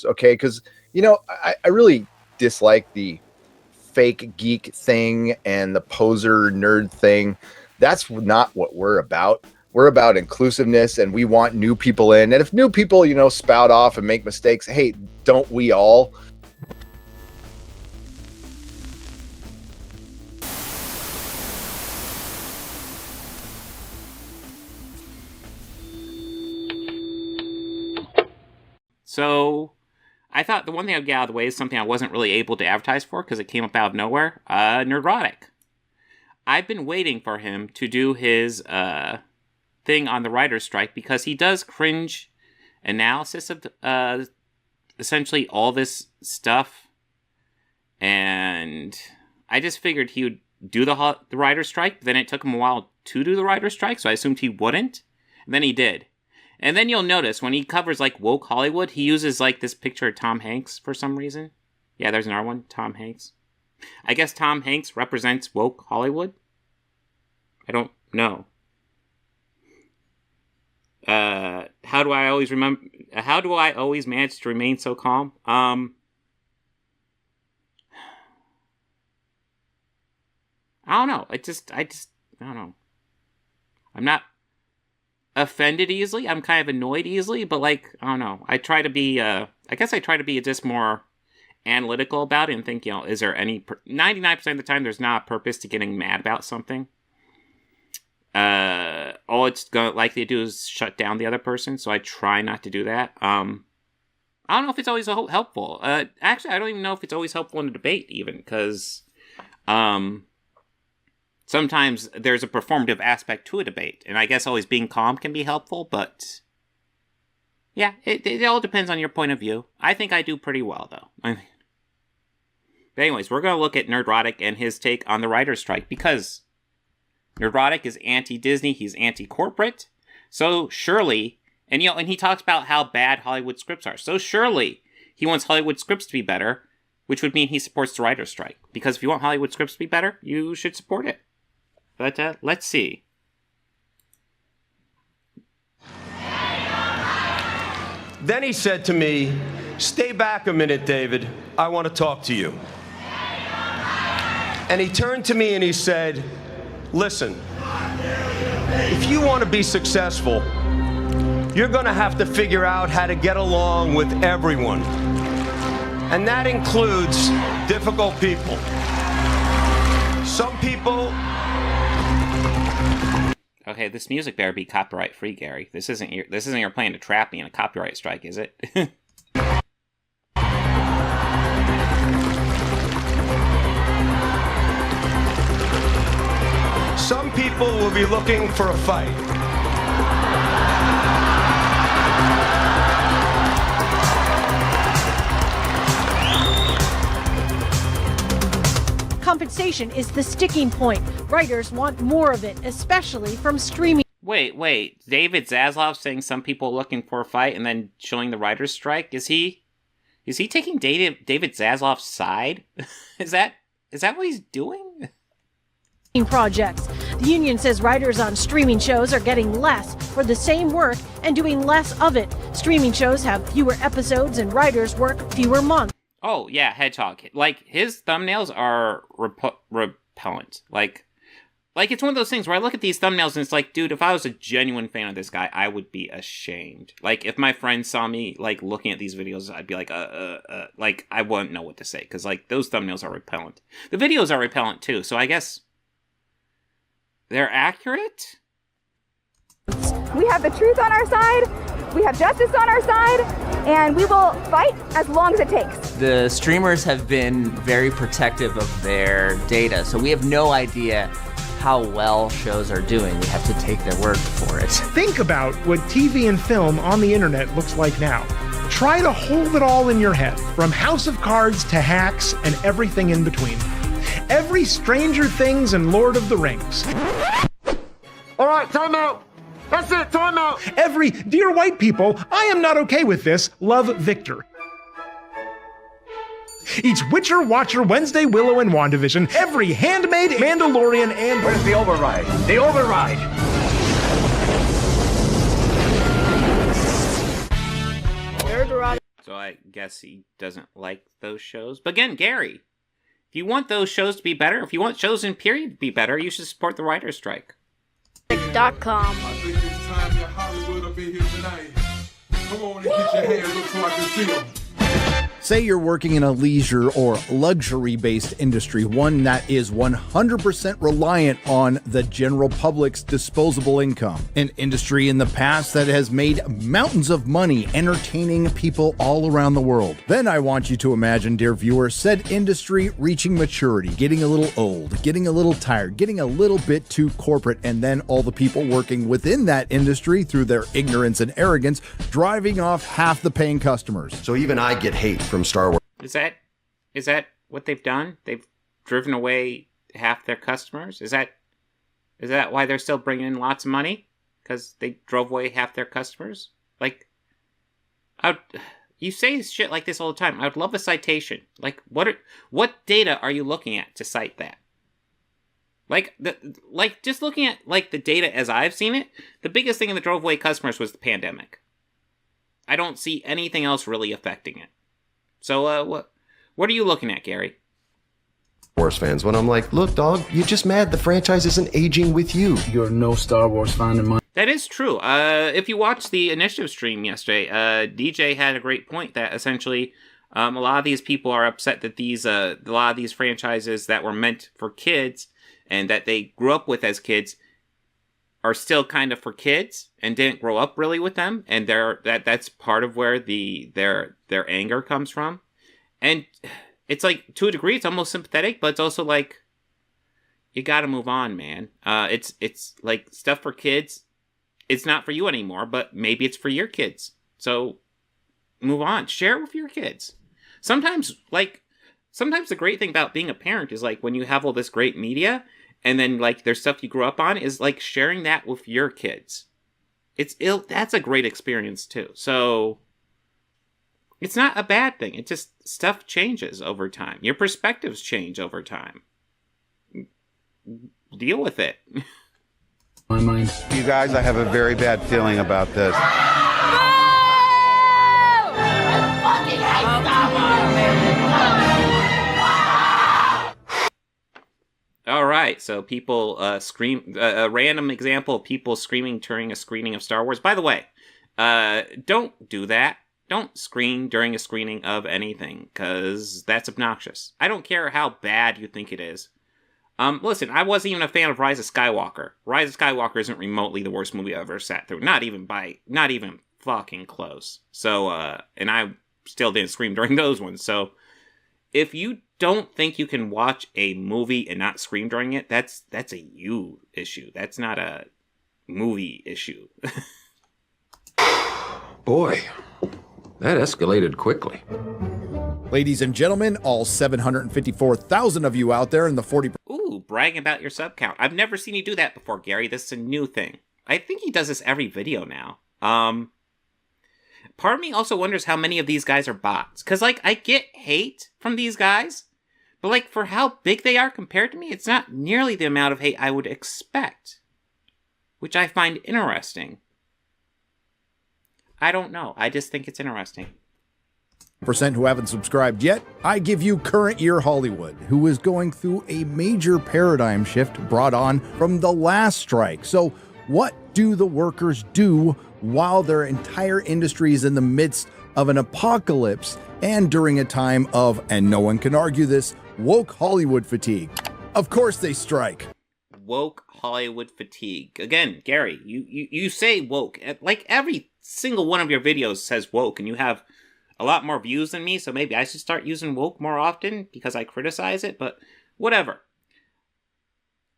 writers, okay? Because, I really dislike the fake geek thing and the poser nerd thing. That's not what we're about. We're about inclusiveness, and we want new people in. And if new people, spout off and make mistakes, hey, don't we all? So I thought the one thing I'd get out of the way is something I wasn't really able to advertise for because it came up out of nowhere. Nerdrotic. I've been waiting for him to do his thing on the writer's strike because he does cringe analysis of essentially all this stuff. And I just figured he would do the writer's strike. Then it took him a while to do the writer's strike, so I assumed he wouldn't. And then he did. And then you'll notice when he covers, like, woke Hollywood, he uses, like, this picture of Tom Hanks for some reason. Yeah, there's another one, Tom Hanks. I guess Tom Hanks represents woke Hollywood? I don't know. How do I always manage to remain so calm? I don't know. I don't know. I'm not offended easily. I'm kind of annoyed easily, but I don't know. I try to be, I guess I try to be just more analytical about it and think, is there 99% of the time there's not a purpose to getting mad about something. All it's likely to do is shut down the other person, so I try not to do that. I don't know if it's always helpful. Actually, I don't even know if it's always helpful in a debate, even, because, sometimes there's a performative aspect to a debate, and I guess always being calm can be helpful, but yeah, it all depends on your point of view. I think I do pretty well, though. But anyways, we're going to look at Nerdrotic and his take on the writer's strike, because Nerdrotic is anti-Disney, he's anti-corporate, so surely, and he talks about how bad Hollywood scripts are, so surely he wants Hollywood scripts to be better, which would mean he supports the writer's strike, because if you want Hollywood scripts to be better, you should support it. But let's see. Then he said to me, "Stay back a minute, David. I want to talk to you." And he turned to me and he said, "Listen, if you want to be successful, you're going to have to figure out how to get along with everyone. And that includes difficult people. Some people..." Okay, this music better be copyright free, Gary. This isn't your plan to trap me in a copyright strike, is it? Some people will be looking for a fight. Compensation is the sticking point. Writers want more of it, especially from streaming. Wait. David Zaslav saying some people looking for a fight and then showing the writer's strike? Is he taking David Zaslav's side? Is that what he's doing? Projects. The union says writers on streaming shows are getting less for the same work and doing less of it. Streaming shows have fewer episodes and writers work fewer months. Oh, yeah, Hedgehog. His thumbnails are repellent. It's one of those things where I look at these thumbnails and it's like, dude, if I was a genuine fan of this guy, I would be ashamed. If my friends saw me, looking at these videos, I'd be like, I wouldn't know what to say. Because, those thumbnails are repellent. The videos are repellent, too. So I guess they're accurate? We have the truth on our side. We have justice on our side. And we will fight as long as it takes. The streamers have been very protective of their data, so we have no idea how well shows are doing. We have to take their word for it. Think about what TV and film on the internet looks like now. Try to hold it all in your head, from House of Cards to Hacks and everything in between. Every Stranger Things and Lord of the Rings. All right, time out. That's it, time out. Every Dear White People, I am not okay with this, love Victor. Each Witcher, Watcher, Wednesday, Willow, and WandaVision, every Handmaid, Mandalorian, and... Where's the override? The override! So guess he doesn't like those shows. But again, Gary, if you want those shows to be better, if you want shows in period to be better, you should support the writer's strike. .com. I think it's time that Hollywood up in here tonight. Come on and get your hands up so I can see them. Say you're working in a leisure or luxury-based industry, one that is 100% reliant on the general public's disposable income. An industry in the past that has made mountains of money entertaining people all around the world. Then I want you to imagine, dear viewer, said industry reaching maturity, getting a little old, getting a little tired, getting a little bit too corporate, and then all the people working within that industry through their ignorance and arrogance driving off half the paying customers. So even I get hate from Star Wars. Is that what they've done? They've driven away half their customers? Is that why they're still bringing in lots of money? Because they drove away half their customers? Like, you say shit like this all the time. I would love a citation. Like, what data are you looking at to cite that? Just looking at the data as I've seen it, the biggest thing that drove away customers was the pandemic. I don't see anything else really affecting it. So, what are you looking at, Gary? Wars fans, when I'm like, look, dog, you're just mad the franchise isn't aging with you. You're no Star Wars fan in my... That is true. If you watched the Initiative stream yesterday, DJ had a great point that essentially a lot of these people are upset that a lot of these franchises that were meant for kids and that they grew up with as kids are still kind of for kids and didn't grow up really with them, and that's part of where their anger comes from. And it's like, to a degree, it's almost sympathetic, but it's also like, you gotta move on, man. It's like stuff for kids. It's not for you anymore, but maybe it's for your kids. So move on. Share it with your kids. Sometimes the great thing about being a parent is like when you have all this great media, and then, there's stuff you grew up on, is, sharing that with your kids. That's a great experience, too. So, it's not a bad thing. It just, stuff changes over time. Your perspectives change over time. Deal with it. My mind. You guys, I have a very bad feeling about this. All right, so people scream. A random example of people screaming during a screening of Star Wars. By the way, don't do that. Don't scream during a screening of anything, because that's obnoxious. I don't care how bad you think it is. Listen, I wasn't even a fan of Rise of Skywalker. Rise of Skywalker isn't remotely the worst movie I've ever sat through. Not even fucking close. So, and I still didn't scream during those ones. So, if you don't think you can watch a movie and not scream during it, that's a you issue. That's not a movie issue. Boy, that escalated quickly. Ladies and gentlemen, all 754,000 of you out there in the 40... Ooh, bragging about your sub count. I've never seen you do that before, Gary. This is a new thing. I think he does this every video now. Part of me also wonders how many of these guys are bots. Because, I get hate from these guys. But, for how big they are compared to me, it's not nearly the amount of hate I would expect. Which I find interesting. I don't know. I just think it's interesting. % who haven't subscribed yet, I give you Current Year Hollywood, who is going through a major paradigm shift brought on from the last strike. So what do the workers do while their entire industry is in the midst of an apocalypse and during a time of, and no one can argue this, woke Hollywood fatigue? Of course they strike. Woke Hollywood fatigue. Again, Gary, you say woke. Every single one of your videos says woke, and you have a lot more views than me, so maybe I should start using woke more often because I criticize it, but whatever.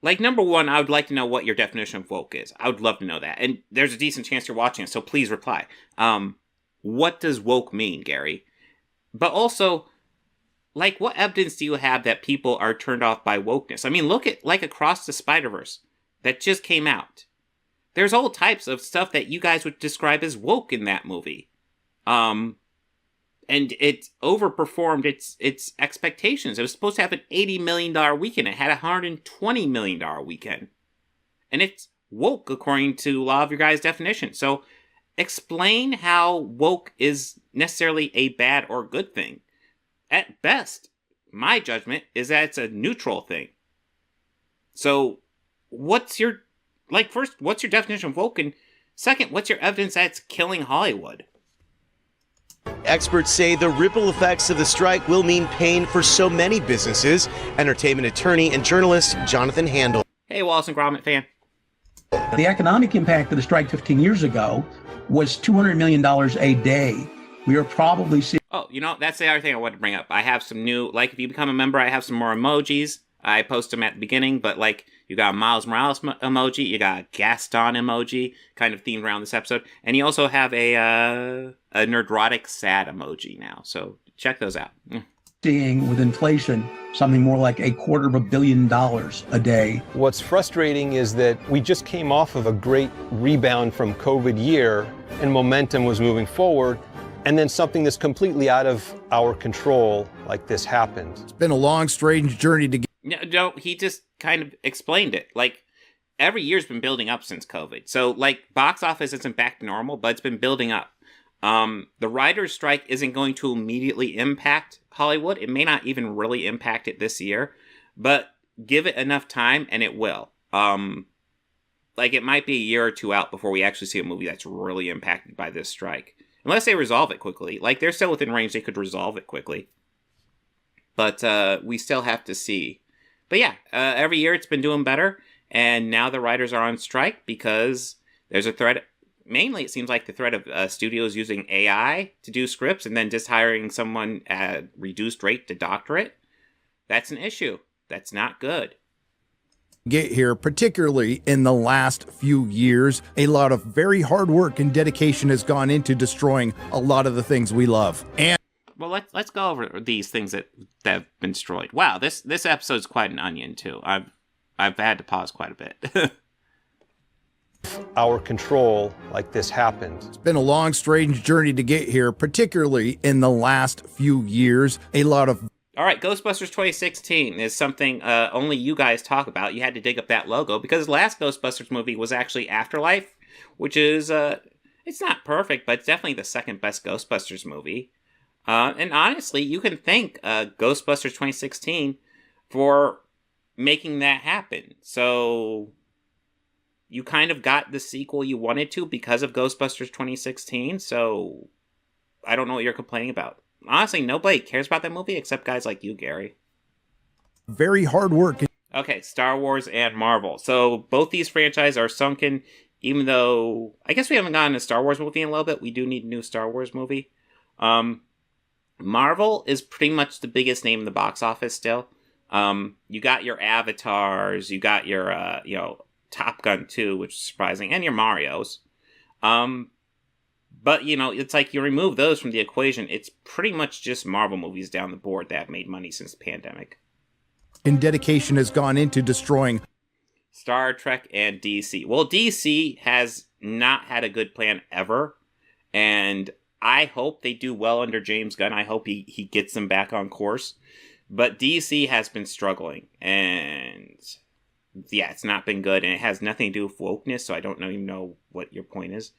Number one, I would like to know what your definition of woke is. I would love to know that. And there's a decent chance you're watching it, so please reply. What does woke mean, Gary? But also, what evidence do you have that people are turned off by wokeness? I mean, look at, Across the Spider-Verse that just came out. There's all types of stuff that you guys would describe as woke in that movie. And it overperformed its expectations. It was supposed to have an $80 million weekend. It had a $120 million weekend. And it's woke, according to a lot of your guys' definition. So, explain how woke is necessarily a bad or good thing. At best, my judgment is that it's a neutral thing. So, what's your definition of woke? And second, what's your evidence that it's killing Hollywood? Experts say the ripple effects of the strike will mean pain for so many businesses. Entertainment attorney and journalist Jonathan Handel. Hey, Wallace and Gromit fan. The economic impact of the strike 15 years ago was $200 million a day. We are probably seeing... Oh, that's the other thing I wanted to bring up. I have some new, if you become a member, I have some more emojis. I post them at the beginning, but you got a Miles Morales emoji, you got a Gaston emoji, kind of themed around this episode, and you also have a Nerdrotic sad emoji now. So check those out. Seeing with inflation something more like $250 million a day. What's frustrating is that we just came off of a great rebound from COVID year, and momentum was moving forward. And then something that's completely out of our control, like this, happened. It's been a long, strange journey to get. No, he just kind of explained it. Every year's been building up since COVID. So, box office isn't back to normal, but it's been building up. The writer's strike isn't going to immediately impact Hollywood. It may not even really impact it this year, but give it enough time and it will. It might be a year or two out before we actually see a movie that's really impacted by this strike. Unless they resolve it quickly. They're still within range, they could resolve it quickly. But we still have to see. But yeah, every year it's been doing better. And now the writers are on strike because there's a threat. Mainly, it seems like the threat of studios using AI to do scripts and then just hiring someone at reduced rate to doctor it. That's an issue. That's not good. Get here, particularly in the last few years. A lot of very hard work and dedication has gone into destroying a lot of the things we love. And well, let's go over these things that have been destroyed. Wow, this episode's quite an onion too. I've had to pause quite a bit. Our control, like this, happened. It's been a long, strange journey to get here, particularly in the last few years. A lot of... All right, Ghostbusters 2016 is something only you guys talk about. You had to dig up that logo because the last Ghostbusters movie was actually Afterlife, which is, it's not perfect, but it's definitely the second best Ghostbusters movie. And honestly, you can thank Ghostbusters 2016 for making that happen. So you kind of got the sequel you wanted to because of Ghostbusters 2016. So I don't know what you're complaining about. Honestly, nobody cares about that movie except guys like you, Gary. Very hard work. Okay, Star Wars and Marvel. So both these franchises are sunken, even though I guess we haven't gotten a Star Wars movie in a little bit. We do need a new Star Wars movie. Marvel is pretty much the biggest name in the box office still. You got your Avatars, you got your Top Gun 2, which is surprising, and your Marios. But, it's like you remove those from the equation, it's pretty much just Marvel movies down the board that have made money since the pandemic. And dedication has gone into destroying Star Trek and DC. Well, DC has not had a good plan ever, and I hope they do well under James Gunn. I hope he gets them back on course. But DC has been struggling, and yeah, it's not been good, and it has nothing to do with wokeness, so I don't even know what your point is.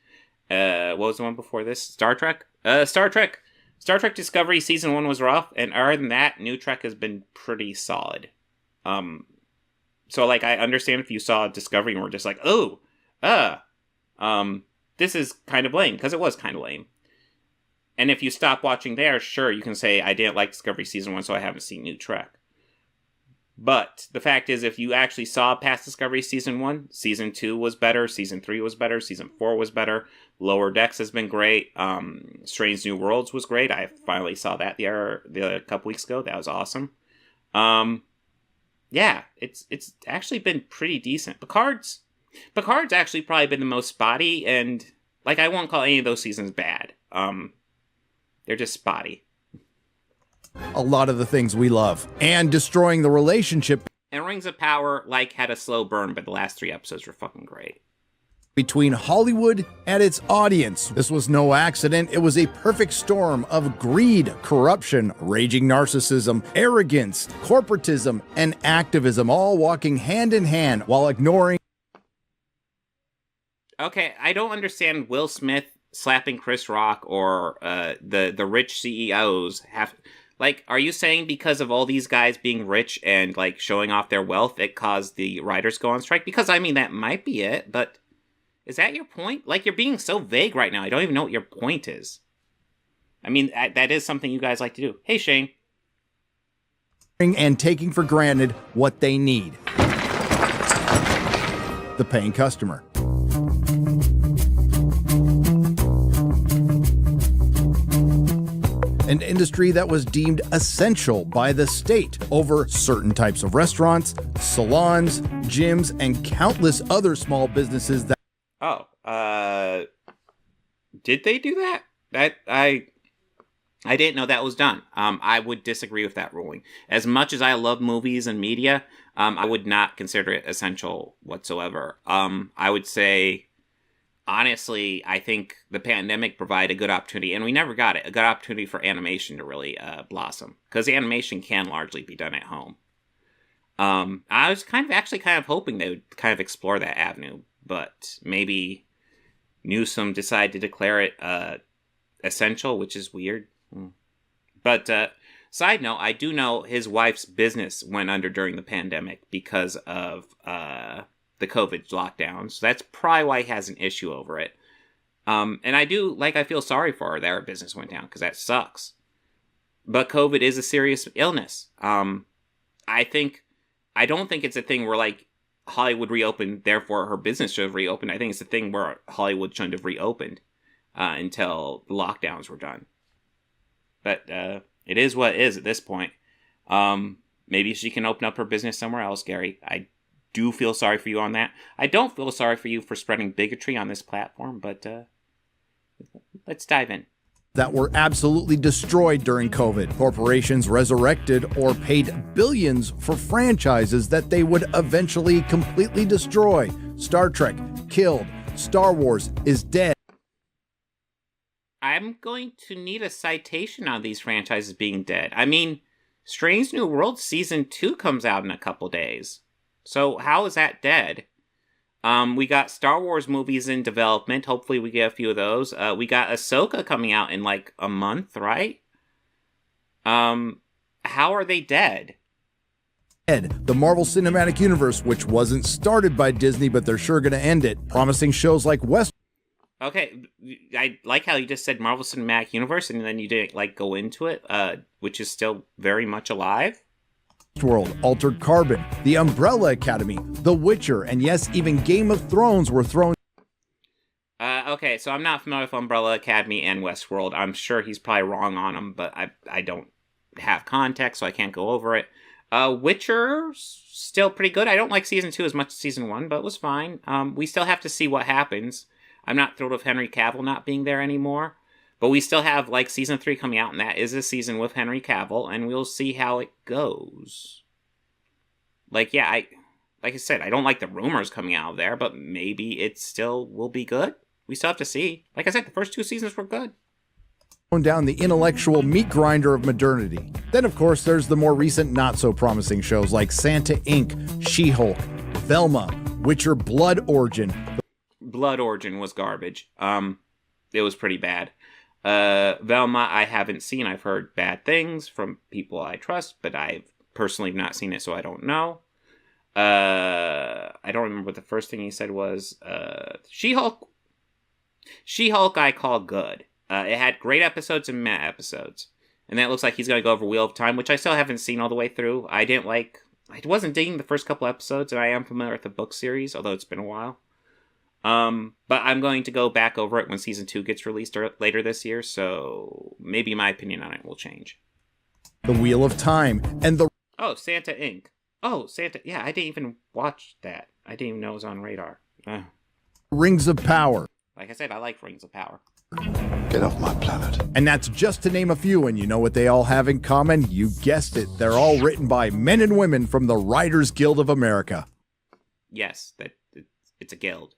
What was the one before this? Star Trek? Star Trek Discovery Season 1 was rough, and other than that, New Trek has been pretty solid. So, I understand if you saw Discovery and were just like, this is kind of lame, because it was kind of lame. And if you stop watching there, sure, you can say, I didn't like Discovery Season 1, so I haven't seen New Trek. But the fact is, if you actually saw past Discovery Season 1, Season 2 was better, Season 3 was better, Season 4 was better, Lower Decks has been great, Strange New Worlds was great, I finally saw that the couple weeks ago, that was awesome. Yeah, it's actually been pretty decent. Picard's actually probably been the most spotty, and, I won't call any of those seasons bad. They're just spotty. A lot of the things we love and destroying the relationship. And Rings of Power had a slow burn, but the last 3 episodes were fucking great. Between Hollywood and its audience. This was no accident. It was a perfect storm of greed, corruption, raging narcissism, arrogance, corporatism, and activism, all walking hand in hand while ignoring. Okay, I don't understand Will Smith slapping Chris Rock or the rich CEOs have. Like, are you saying because of all these guys being rich and, like, showing off their wealth, it caused the writers to go on strike? Because, I mean, that might be it, but is that your point? Like, you're being so vague right now. I don't even know what your point is. I mean, that is something you guys like to do. Hey, Shane. And taking for granted what they need. The paying customer. An industry that was deemed essential by the state over certain types of restaurants, salons, gyms, and countless other small businesses that... Did they do that? I didn't know that was done. I would disagree with that ruling. As much as I love movies and media, I would not consider it essential whatsoever. I would say, honestly, I think the pandemic provided a good opportunity, and we never got it, a good opportunity for animation to really blossom, because animation can largely be done at home. I was kind of hoping they would kind of explore that avenue, but maybe Newsom decided to declare it essential, which is weird. But side note, I do know his wife's business went under during the pandemic because of the COVID lockdown. So that's probably why he has an issue over it. And I feel sorry for her that her business went down, because that sucks. But COVID is a serious illness. I don't think it's a thing where, like, Hollywood reopened, therefore her business should have reopened. I think it's a thing where Hollywood shouldn't have reopened until the lockdowns were done. But it is what it is at this point. Maybe she can open up her business somewhere else, Gary. I do feel sorry for you on that. I don't feel sorry for you for spreading bigotry on this platform, but let's dive in. That were absolutely destroyed during COVID. Corporations resurrected or paid billions for franchises that they would eventually completely destroy. Star Trek killed. Star Wars is dead. I'm going to need a citation on these franchises being dead. I mean, Strange New Worlds Season 2 comes out in a couple days. So how is that dead? We got Star Wars movies in development. Hopefully we get a few of those. We got Ahsoka coming out in like a month, right? How are they dead? The Marvel Cinematic Universe, which wasn't started by Disney, but they're sure going to end it, promising shows like West. Okay, I like how you just said Marvel Cinematic Universe, and then you didn't, like, go into it, which is still very much alive. World, Altered Carbon, The Umbrella Academy, The Witcher, and yes, even Game of Thrones were thrown. Okay, so I'm not familiar with Umbrella Academy and Westworld. I'm sure he's probably wrong on them, but I don't have context, so I can't go over it. Witcher's still pretty good. I don't like Season 2 as much as Season 1, but it was fine. We still have to see what happens. I'm not thrilled with Henry Cavill not being there anymore, but we still have, like, Season 3 coming out, and that is a season with Henry Cavill, and we'll see how it goes. Like, yeah, like I said, I don't like the rumors coming out of there, but maybe it still will be good. We still have to see. Like I said, the first 2 seasons were good. Down the intellectual meat grinder of modernity. Then, of course, there's the more recent not-so-promising shows like Santa Inc., She-Hulk, Velma, Witcher Blood Origin. Blood Origin was garbage. It was pretty bad. Velma, I haven't seen. I've heard bad things from people I trust, but I've personally not seen it, so I don't know. I don't remember what the first thing he said was. She-Hulk. She-Hulk I call good. It had great episodes and meh episodes. And then it looks like he's going to go over Wheel of Time, which I still haven't seen all the way through. I wasn't digging the first couple episodes, and I am familiar with the book series, although it's been a while. But I'm going to go back over it when Season 2 gets released later this year, so maybe my opinion on it will change. The Wheel of Time, and the... Oh, Santa Inc. Oh, Santa... Yeah, I didn't even watch that. I didn't even know it was on radar. Rings of Power. Like I said, I like Rings of Power. Get off my planet. And that's just to name a few, and you know what they all have in common? You guessed it. They're all written by men and women from the Writers Guild of America. Yes, it's a guild.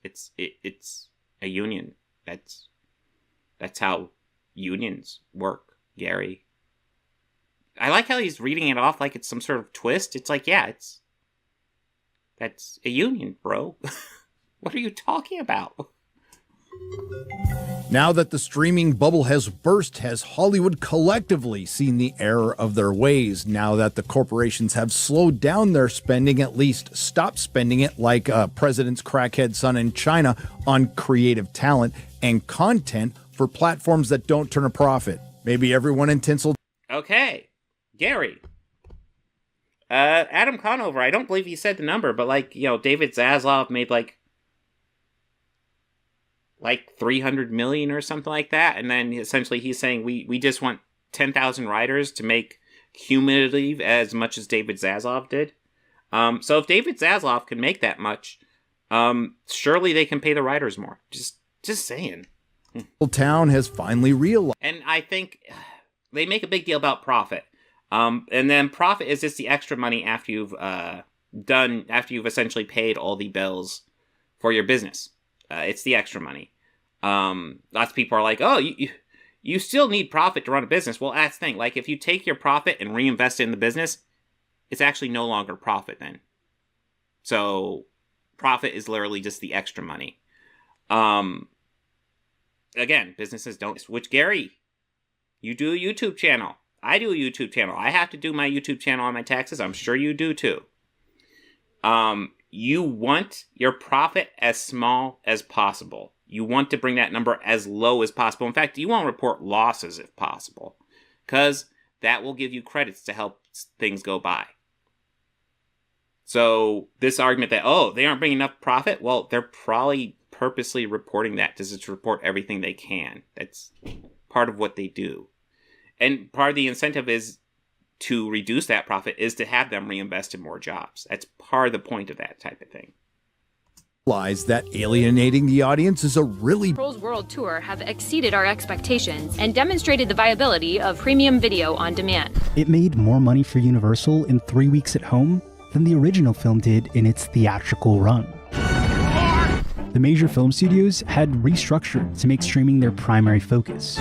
It's a union. That's how unions work, Gary. I like how he's reading it off like it's some sort of twist. It's like, yeah, that's a union, bro. What are you talking about? Now that the streaming bubble has burst, has Hollywood collectively seen the error of their ways? Now that the corporations have slowed down their spending, at least stopped spending it, like President's crackhead son in China, on creative talent and content for platforms that don't turn a profit? Maybe everyone in Tinsel. Okay, Gary. Adam Conover, I don't believe he said the number, but David Zaslav made like 300 million or something like that, and then essentially he's saying we just want 10,000 writers to make cumulative as much as David Zaslav did. So if David Zaslav can make that much, surely they can pay the writers more. Just saying. Town has finally realized, and I think they make a big deal about profit. And then profit is just the extra money after you've essentially paid all the bills for your business. It's the extra money. Lots of people are like, oh, you still need profit to run a business. Well, that's the thing. Like, if you take your profit and reinvest it in the business, it's actually no longer profit then. So profit is literally just the extra money. Again, businesses don't. Which, Gary, you do a YouTube channel. I do a YouTube channel. I have to do my YouTube channel on my taxes. I'm sure you do too. You want your profit as small as possible. You want to bring that number as low as possible. In fact, you want to report losses if possible, because that will give you credits to help things go by. So this argument that, oh, they aren't bringing enough profit, well, they're probably purposely reporting that to just report everything they can. That's part of what they do. And part of the incentive is to reduce that profit is to have them reinvest in more jobs. That's part of the point of that type of thing. That alienating the audience is a really... Pro's World Tour have exceeded our expectations and demonstrated the viability of premium video on demand. It made more money for Universal in 3 weeks at home than the original film did in its theatrical run. The major film studios had restructured to make streaming their primary focus.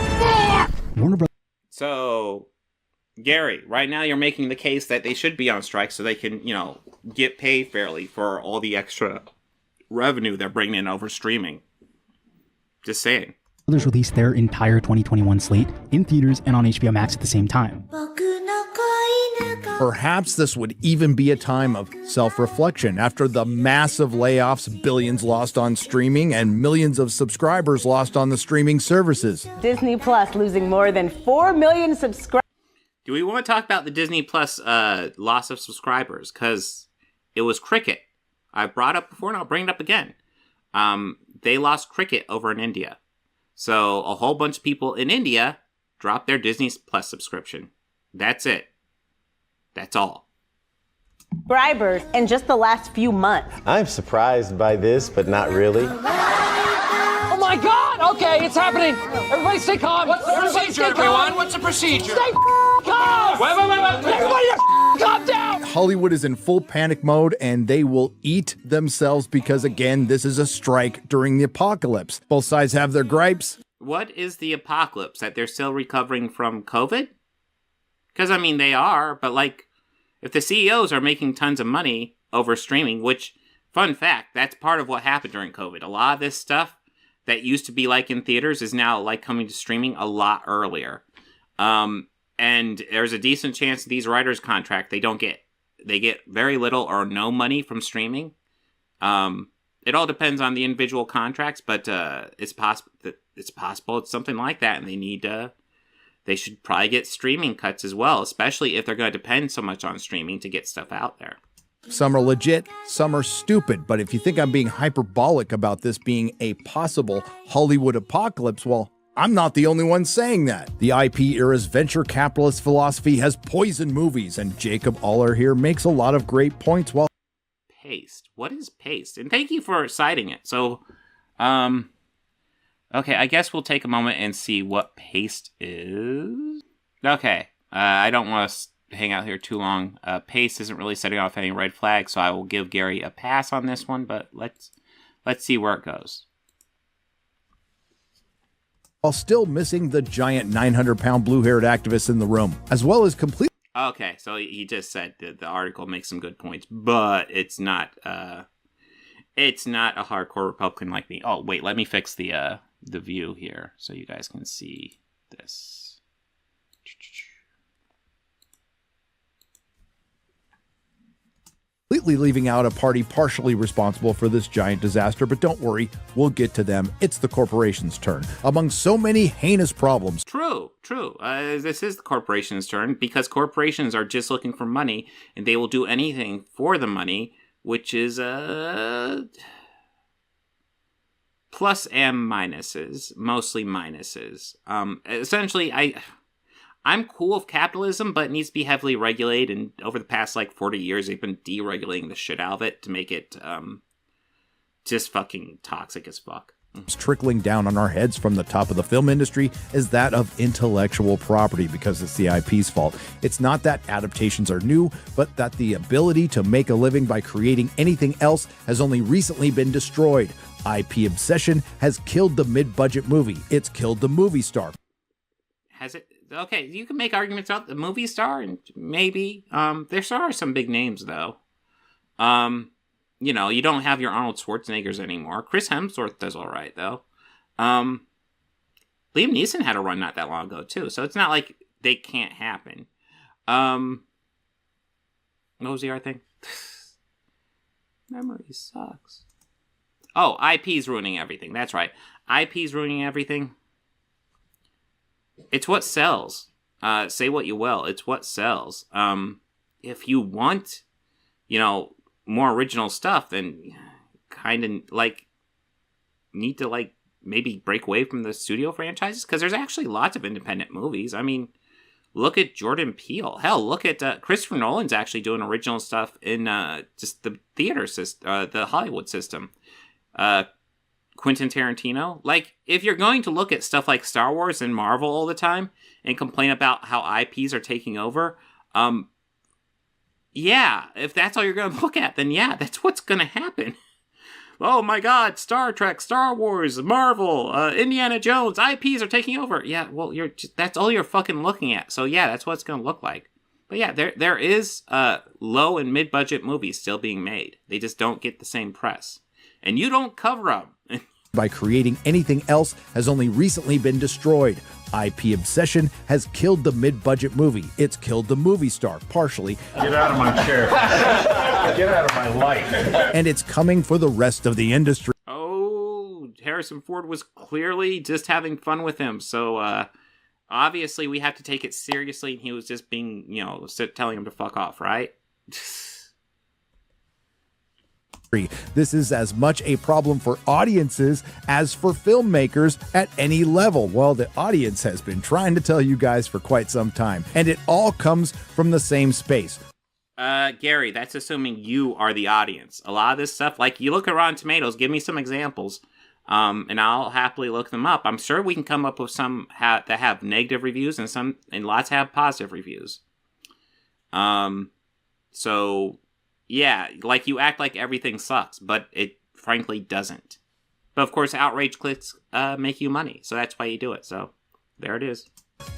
Warner Bros. So, Gary, right now you're making the case that they should be on strike so they can, get paid fairly for all the extra revenue they're bringing in over streaming. Just saying. Others released their entire 2021 slate in theaters and on HBO Max at the same time. Perhaps this would even be a time of self-reflection after the massive layoffs, billions lost on streaming, and millions of subscribers lost on the streaming services. Disney Plus losing more than 4 million subscribers. Do we want to talk about the Disney Plus loss of subscribers? Because it was Cricket. I brought up before and I'll bring it up again. They lost Cricket over in India. So a whole bunch of people in India dropped their Disney Plus subscription. That's it. That's all. Subscribers in just the last few months. I'm surprised by this, but not really. Oh my God! Okay, it's happening. Everybody stay calm. What's the procedure, everyone? What's the procedure? Stay calm! Wait. Everybody calm down! Hollywood is in full panic mode, and they will eat themselves because, again, this is a strike during the apocalypse. Both sides have their gripes. What is the apocalypse? That they're still recovering from COVID? Because, they are, but, if the CEOs are making tons of money over streaming, which, fun fact, that's part of what happened during COVID. A lot of this stuff that used to be, in theaters is now, coming to streaming a lot earlier. And there's a decent chance these writers' contract, they get very little or no money from streaming. It all depends on the individual contracts, but it's possible it's something like that, and they should probably get streaming cuts as well, especially if they're going to depend so much on streaming to get stuff out there. Some are legit, some are stupid, but if you think I'm being hyperbolic about this being a possible Hollywood apocalypse, well, I'm not the only one saying that. The IP era's venture capitalist philosophy has poisoned movies, and Jacob Aller here makes a lot of great points while... Paste. What is paste? And thank you for citing it. So, okay, I guess we'll take a moment and see what paste is. Okay, I don't want to hang out here too long. Paste isn't really setting off any red flags, so I will give Gary a pass on this one, but let's see where it goes. While still missing the giant 900-pound blue-haired activist in the room, as well as complete... Okay, so he just said that the article makes some good points, but it's not a hardcore Republican like me. Oh, wait, let me fix the the view here so you guys can see this. Completely leaving out a party partially responsible for this giant disaster, but don't worry, we'll get to them. It's the corporation's turn. Among so many heinous problems. True. This is the corporation's turn because corporations are just looking for money and they will do anything for the money, which is plus and minuses, mostly minuses. Essentially, I'm cool with capitalism, but it needs to be heavily regulated. And over the past 40 years, they've been deregulating the shit out of it to make it just fucking toxic as fuck. Trickling down on our heads from the top of the film industry is that of intellectual property because it's the IP's fault. It's not that adaptations are new, but that the ability to make a living by creating anything else has only recently been destroyed. IP obsession has killed the mid-budget movie. It's killed the movie star. Has it? Okay, you can make arguments about the movie star, and maybe. There are some big names, though. You don't have your Arnold Schwarzeneggers anymore. Chris Hemsworth does all right, though. Liam Neeson had a run not that long ago, too, so it's not like they can't happen. What was the other thing? Memory sucks. Oh, IP's ruining everything. That's right. IP's ruining everything. It's what sells. Say what you will. It's what sells. If you want, more original stuff, then kind of need to maybe break away from the studio franchises because there's actually lots of independent movies. I mean, look at Jordan Peele. Hell, look at Christopher Nolan's actually doing original stuff in just the theater system, the Hollywood system. Quentin Tarantino. If you're going to look at stuff like Star Wars and Marvel all the time and complain about how IPs are taking over, if that's all you're going to look at, then that's what's going to happen. Oh my God, Star Trek, Star Wars, Marvel, Indiana Jones, IPs are taking over. Yeah, well, that's all you're fucking looking at. So that's what it's going to look like. But there is low and mid-budget movies still being made. They just don't get the same press. And you don't cover them. By creating anything else has only recently been destroyed. IP obsession has killed the mid-budget movie. It's killed the movie star, partially. Get out of my chair. Get out of my life. And it's coming for the rest of the industry. Oh, Harrison Ford was clearly just having fun with him. So, obviously we have to take it seriously. And he was just being, telling him to fuck off, right? This is as much a problem for audiences as for filmmakers at any level. Well, the audience has been trying to tell you guys for quite some time, and it all comes from the same space. Gary, that's assuming you are the audience. A lot of this stuff, you look at Rotten Tomatoes, give me some examples, and I'll happily look them up. I'm sure we can come up with some that have negative reviews and lots have positive reviews. So... yeah, you act like everything sucks, but it frankly doesn't. But of course, outrage clicks make you money, so that's why you do it. So there it is.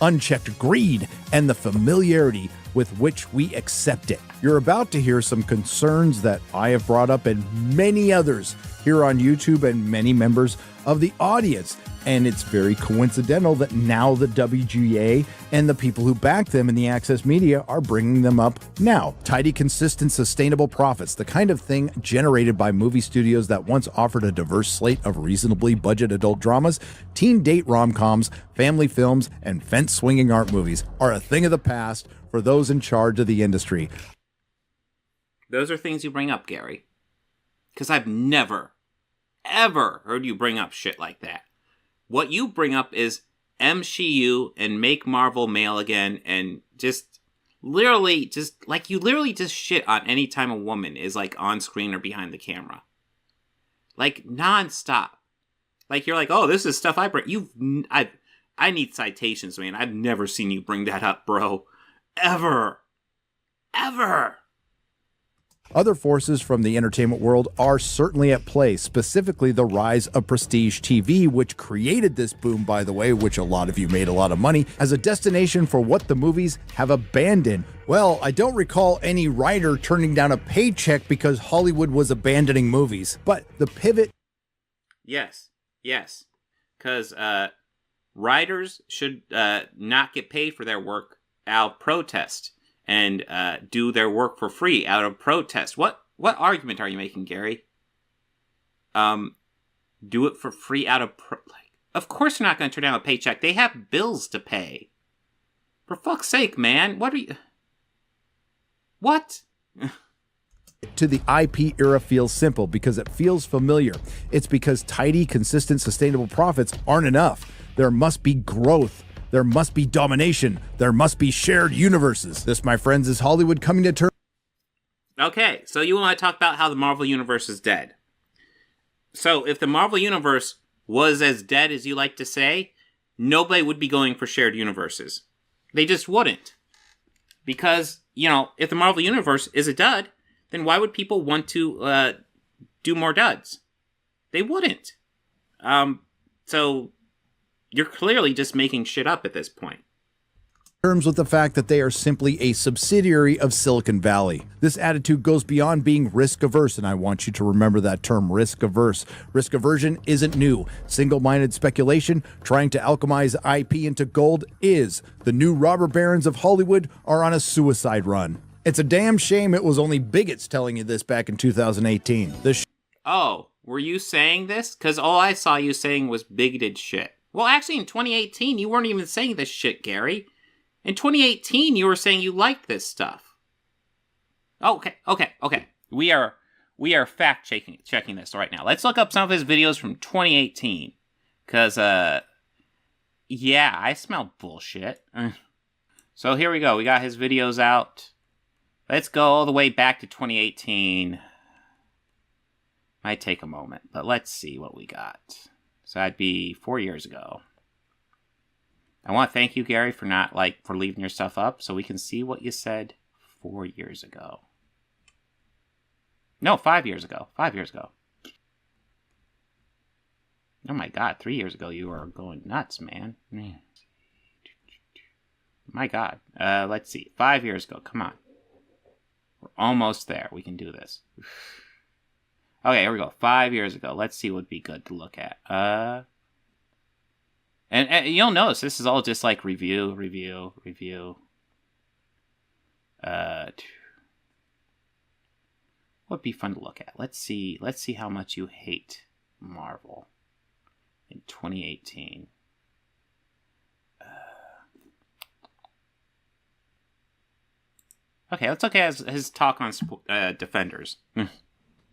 Unchecked greed and the familiarity with which we accept it. You're about to hear some concerns that I have brought up and many others here on YouTube and many members of the audience. And it's very coincidental that now the WGA and the people who back them in the access media are bringing them up now. Tidy, consistent, sustainable profits, the kind of thing generated by movie studios that once offered a diverse slate of reasonably budget adult dramas, teen date rom-coms, family films, and fence-swinging art movies are a thing of the past for those in charge of the industry. Those are things you bring up, Gary. Because I've never, ever heard you bring up shit like that. What you bring up is MCU and make Marvel male again and just literally just shit on any time a woman is on screen or behind the camera. Nonstop. You're oh, this is stuff I bring. I need citations, man. I've never seen you bring that up, bro. Ever. Other forces from the entertainment world are certainly at play, specifically the rise of prestige TV, which created this boom, by the way, which a lot of you made a lot of money, as a destination for what the movies have abandoned. Well, I don't recall any writer turning down a paycheck because Hollywood was abandoning movies, but the pivot... Yes. because writers should not get paid for their work out of protest and do their work for free out of protest. What argument are you making, Gary? Do it for free out of of course they're not going to turn down a paycheck. They have bills to pay. For fuck's sake, man. What are you... What? To the IP era feels simple because it feels familiar. It's because tidy, consistent, sustainable profits aren't enough. There must be growth. There must be domination. There must be shared universes. This, my friends, is Hollywood coming to terms. Okay, so you want to talk about how the Marvel Universe is dead. So if the Marvel Universe was as dead as you like to say, nobody would be going for shared universes. They just wouldn't. Because, you know, if the Marvel Universe is a dud, then why would people want to do more duds? They wouldn't. So you're clearly just making shit up at this point. Terms with the fact that they are simply a subsidiary of Silicon Valley. This attitude goes beyond being risk-averse, and I want you to remember that term, risk-averse. Risk aversion isn't new. Single-minded speculation, trying to alchemize IP into gold is. The new robber barons of Hollywood are on a suicide run. It's a damn shame it was only bigots telling you this back in 2018. Oh, were you saying this? Because all I saw you saying was bigoted shit. Well, actually, in 2018, you weren't even saying this shit, Gary. In 2018, you were saying you liked this stuff. Okay. We are fact checking this right now. Let's look up some of his videos from 2018. Cause yeah, I smell bullshit. So here we go. We got his videos out. Let's go all the way back to 2018. Might take a moment, but let's see what we got. So that'd be 4 years ago. I want to thank you, Gary, for for leaving your stuff up so we can see what you said 4 years ago. No, 5 years ago. 5 years ago. Oh my God, 3 years ago you were going nuts, man. My God. Let's see. 5 years ago. Come on. We're almost there. We can do this. Okay, here we go. 5 years ago. Let's see what would be good to look at. And you'll notice this is all just like review. What'd be fun to look at? Let's see how much you hate Marvel in 2018. Okay, let's look at his talk on Defenders.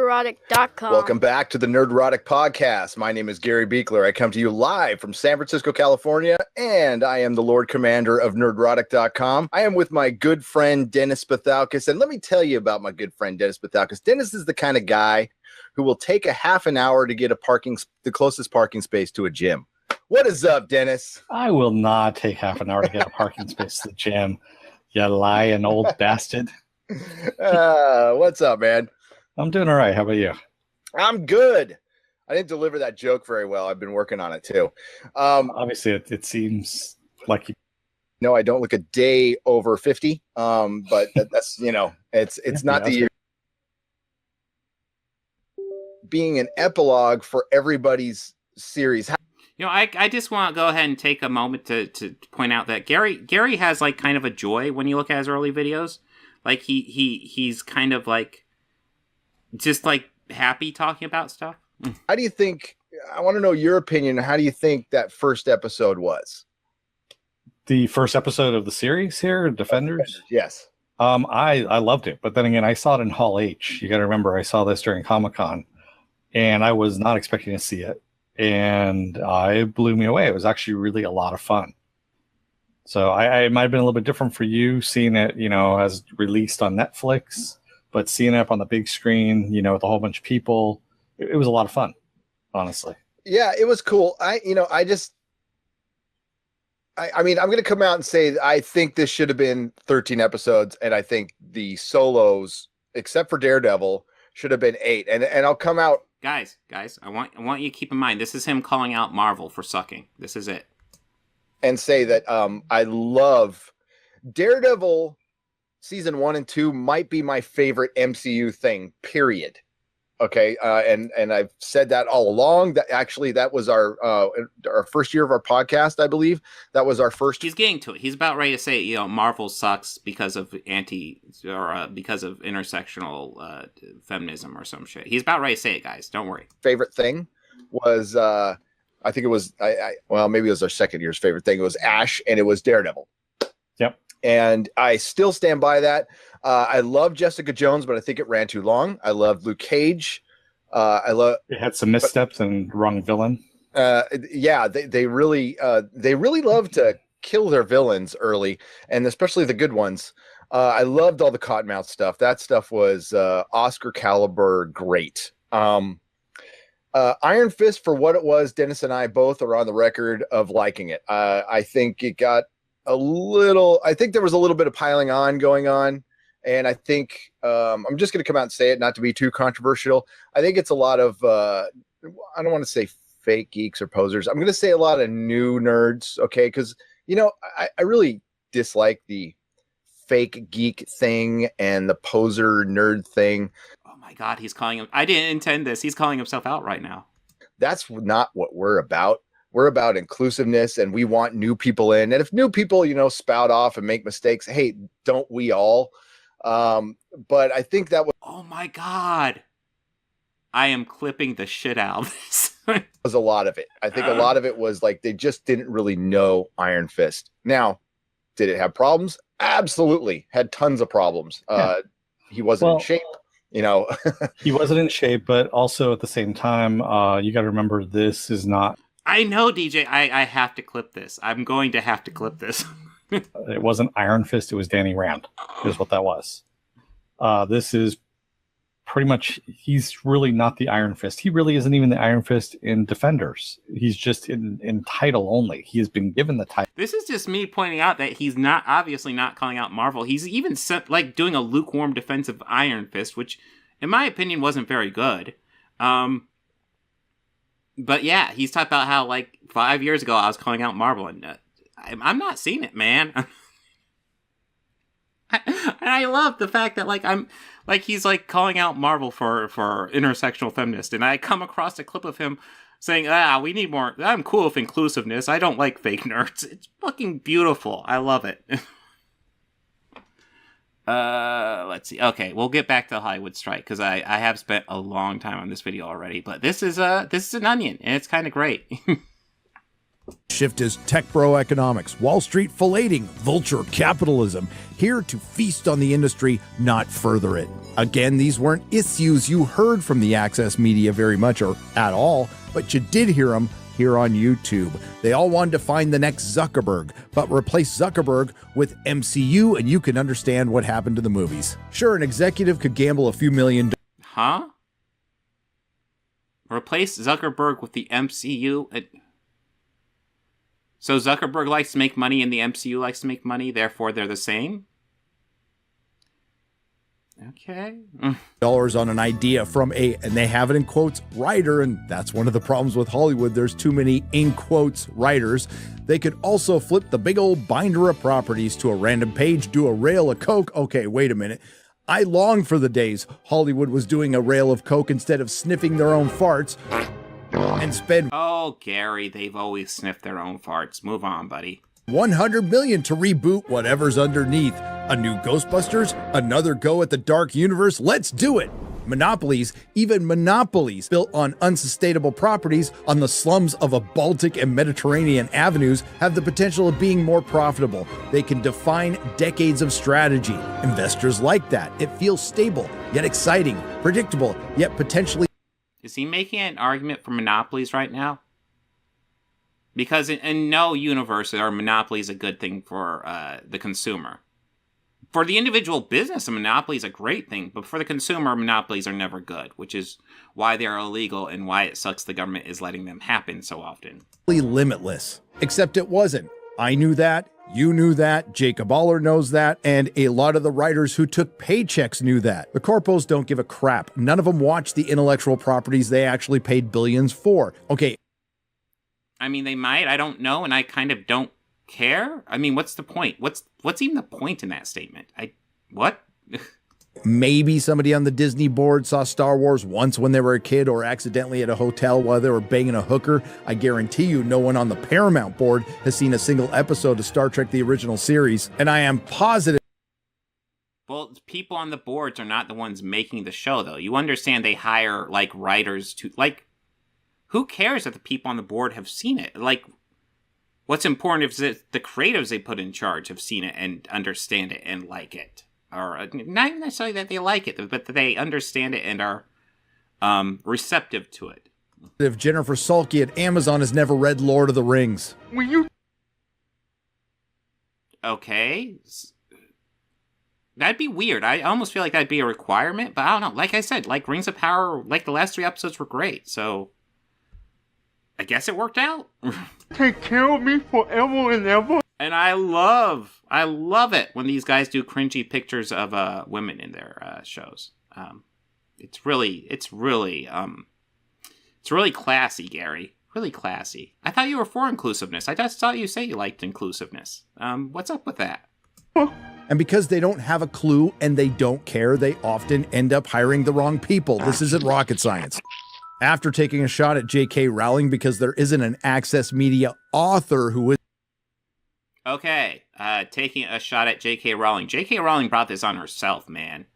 Nerdrotic.com. Welcome back to the Nerdrotic podcast. My name is Gary Beekler. I come to you live from San Francisco, California, and I am the Lord Commander of Nerdrotic.com. I am with my good friend Dennis Pathalkis, and let me tell you about my good friend Dennis Pathalkis. Dennis is the kind of guy who will take a half an hour to get the closest parking space to a gym. What is up, Dennis? I will not take half an hour to get a parking space to the gym, you lying old bastard. What's up, man? I'm doing all right. How about you? I'm good. I didn't deliver that joke very well. I've been working on it too. Obviously, it seems like you. No, I don't look a day over 50. But that's it's not the year. Being an epilogue for everybody's series. I just want to go ahead and take a moment to point out that Gary has like kind of a joy when you look at his early videos. Like he's kind of like. Just like happy talking about stuff. How do you think? I want to know your opinion. How do you think that first episode was? The first episode of the series here, Defenders? Yes. I loved it, but then again, I saw it in Hall H. You got to remember, I saw this during Comic-Con, and I was not expecting to see it, and it blew me away. It was actually really a lot of fun. So it might have been a little bit different for you seeing it, as released on Netflix. But seeing it up on the big screen, with a whole bunch of people, it was a lot of fun, honestly. Yeah, it was cool. I mean, I'm going to come out and say I think this should have been 13 episodes, and I think the solos, except for Daredevil, should have been 8. And I'll come out. Guys, I want you to keep in mind, this is him calling out Marvel for sucking. This is it. And say that I love Daredevil. Season 1 and 2 might be my favorite MCU thing, period. Okay, and I've said that all along. That actually, that was our first year of our podcast, I believe. That was our first. He's getting to it. He's about ready to say, Marvel sucks because of because of intersectional feminism or some shit. He's about ready to say it, guys. Don't worry. Favorite thing was, I think it was, well, maybe it was our second year's favorite thing. It was Ash, and it was Daredevil. Yep. And I still stand by that. I love Jessica Jones, but I think it ran too long. I love Luke Cage. It had some missteps and wrong villain. Yeah, they really love to kill their villains early, and especially the good ones. I loved all the Cottonmouth stuff. That stuff was Oscar caliber great. Iron Fist, for what it was, Dennis and I both are on the record of liking it. I think it got there was a little bit of piling on going on. And I think I'm just going to come out and say it, not to be too controversial. I think it's a lot of, I don't want to say fake geeks or posers. I'm going to say a lot of new nerds, okay? Because, I really dislike the fake geek thing and the poser nerd thing. Oh my God, he's calling him. I didn't intend this. He's calling himself out right now. That's not what we're about. We're about inclusiveness, and we want new people in. And if new people, spout off and make mistakes, hey, don't we all? But I think that was, oh my God, I am clipping the shit out of this. was a lot of it. I think a lot of it was like, they just didn't really know Iron Fist. Now, did it have problems? Absolutely. Had tons of problems. He wasn't in shape, He wasn't in shape, but also at the same time, you got to remember, this is not. I know, DJ, I have to clip this. I'm going to have to clip this. It wasn't Iron Fist, it was Danny Rand, is what that was. This is pretty much, he's really not the Iron Fist. He really isn't even the Iron Fist in Defenders. He's just in title only. He has been given the title. This is just me pointing out that he's obviously not calling out Marvel. He's even doing a lukewarm defense of Iron Fist, which, in my opinion, wasn't very good. But yeah, he's talked about how, 5 years ago, I was calling out Marvel, and I'm not seeing it, man. And I love the fact that he's calling out Marvel for intersectional feminist, and I come across a clip of him saying, we need more. I'm cool with inclusiveness. I don't like fake nerds. It's fucking beautiful. I love it. Let's see. Okay, we'll get back to the Hollywood strike, because I have spent a long time on this video already, but this is an onion, and it's kind of great. Shift is tech bro economics, Wall Street filleting, vulture capitalism, here to feast on the industry, not further it. Again, these weren't issues you heard from the Access media very much or at all, but you did hear them here on YouTube. They all wanted to find the next Zuckerberg, but replace Zuckerberg with MCU, and you can understand what happened to the movies. Sure, an executive could gamble a few million. Huh? Replace Zuckerberg with the MCU? So Zuckerberg likes to make money and the MCU likes to make money, therefore they're the same? Okay. Dollars on an idea from and they have it in quotes, writer, and that's one of the problems with Hollywood. There's too many, in quotes, writers. They could also flip the big old binder of properties to a random page, do a rail of coke. Okay, wait a minute. I long for the days Hollywood was doing a rail of coke instead of sniffing their own farts. And spend Gary, they've always sniffed their own farts. Move on, buddy. $100 million to reboot whatever's underneath. A new Ghostbusters? Another go at the dark universe? Let's do it! Monopolies, even monopolies built on unsustainable properties on the slums of a Baltic and Mediterranean avenues have the potential of being more profitable. They can define decades of strategy. Investors like that. It feels stable, yet exciting, predictable, yet potentially. Is he making an argument for monopolies right now? Because in no universe are monopolies a good thing for the consumer. For the individual business, a monopoly is a great thing, but for the consumer, monopolies are never good, which is why they're illegal and why it sucks the government is letting them happen so often. Limitless. Except it wasn't. I knew that. You knew that, Jacob Aller knows that, and a lot of the writers who took paychecks knew that. The corpos don't give a crap. None of them watch the intellectual properties they actually paid billions for. Okay. I mean, they might. I don't know, and I kind of don't care. I mean, what's the point? What's even the point in that statement? What? Maybe somebody on the Disney board saw Star Wars once when they were a kid or accidentally at a hotel while they were banging a hooker. I guarantee you no one on the Paramount board has seen a single episode of Star Trek the original series, and I am positive. Well, people on the boards are not the ones making the show, though. You understand they hire, like, writers to, like, who cares if the people on the board have seen it? Like, what's important is that the creatives they put in charge have seen it and understand it and like it. Or not even necessarily that they like it, but that they understand it and are receptive to it. If Jennifer Sulky at Amazon has never read Lord of the Rings. Okay. That'd be weird. I almost feel like that'd be a requirement, but I don't know. Like I said, like Rings of Power, like the last 3 episodes were great, so I guess it worked out. Take care of me forever and ever. And I love it when these guys do cringy pictures of women in their shows. It's really classy, Gary. Really classy. I thought you were for inclusiveness. I just saw you say you liked inclusiveness. What's up with that? And because they don't have a clue and they don't care, they often end up hiring the wrong people. This isn't rocket science. After taking a shot at J.K. Rowling because there isn't an Access Media author who is... Okay, taking a shot at J.K. Rowling. J.K. Rowling brought this on herself, man.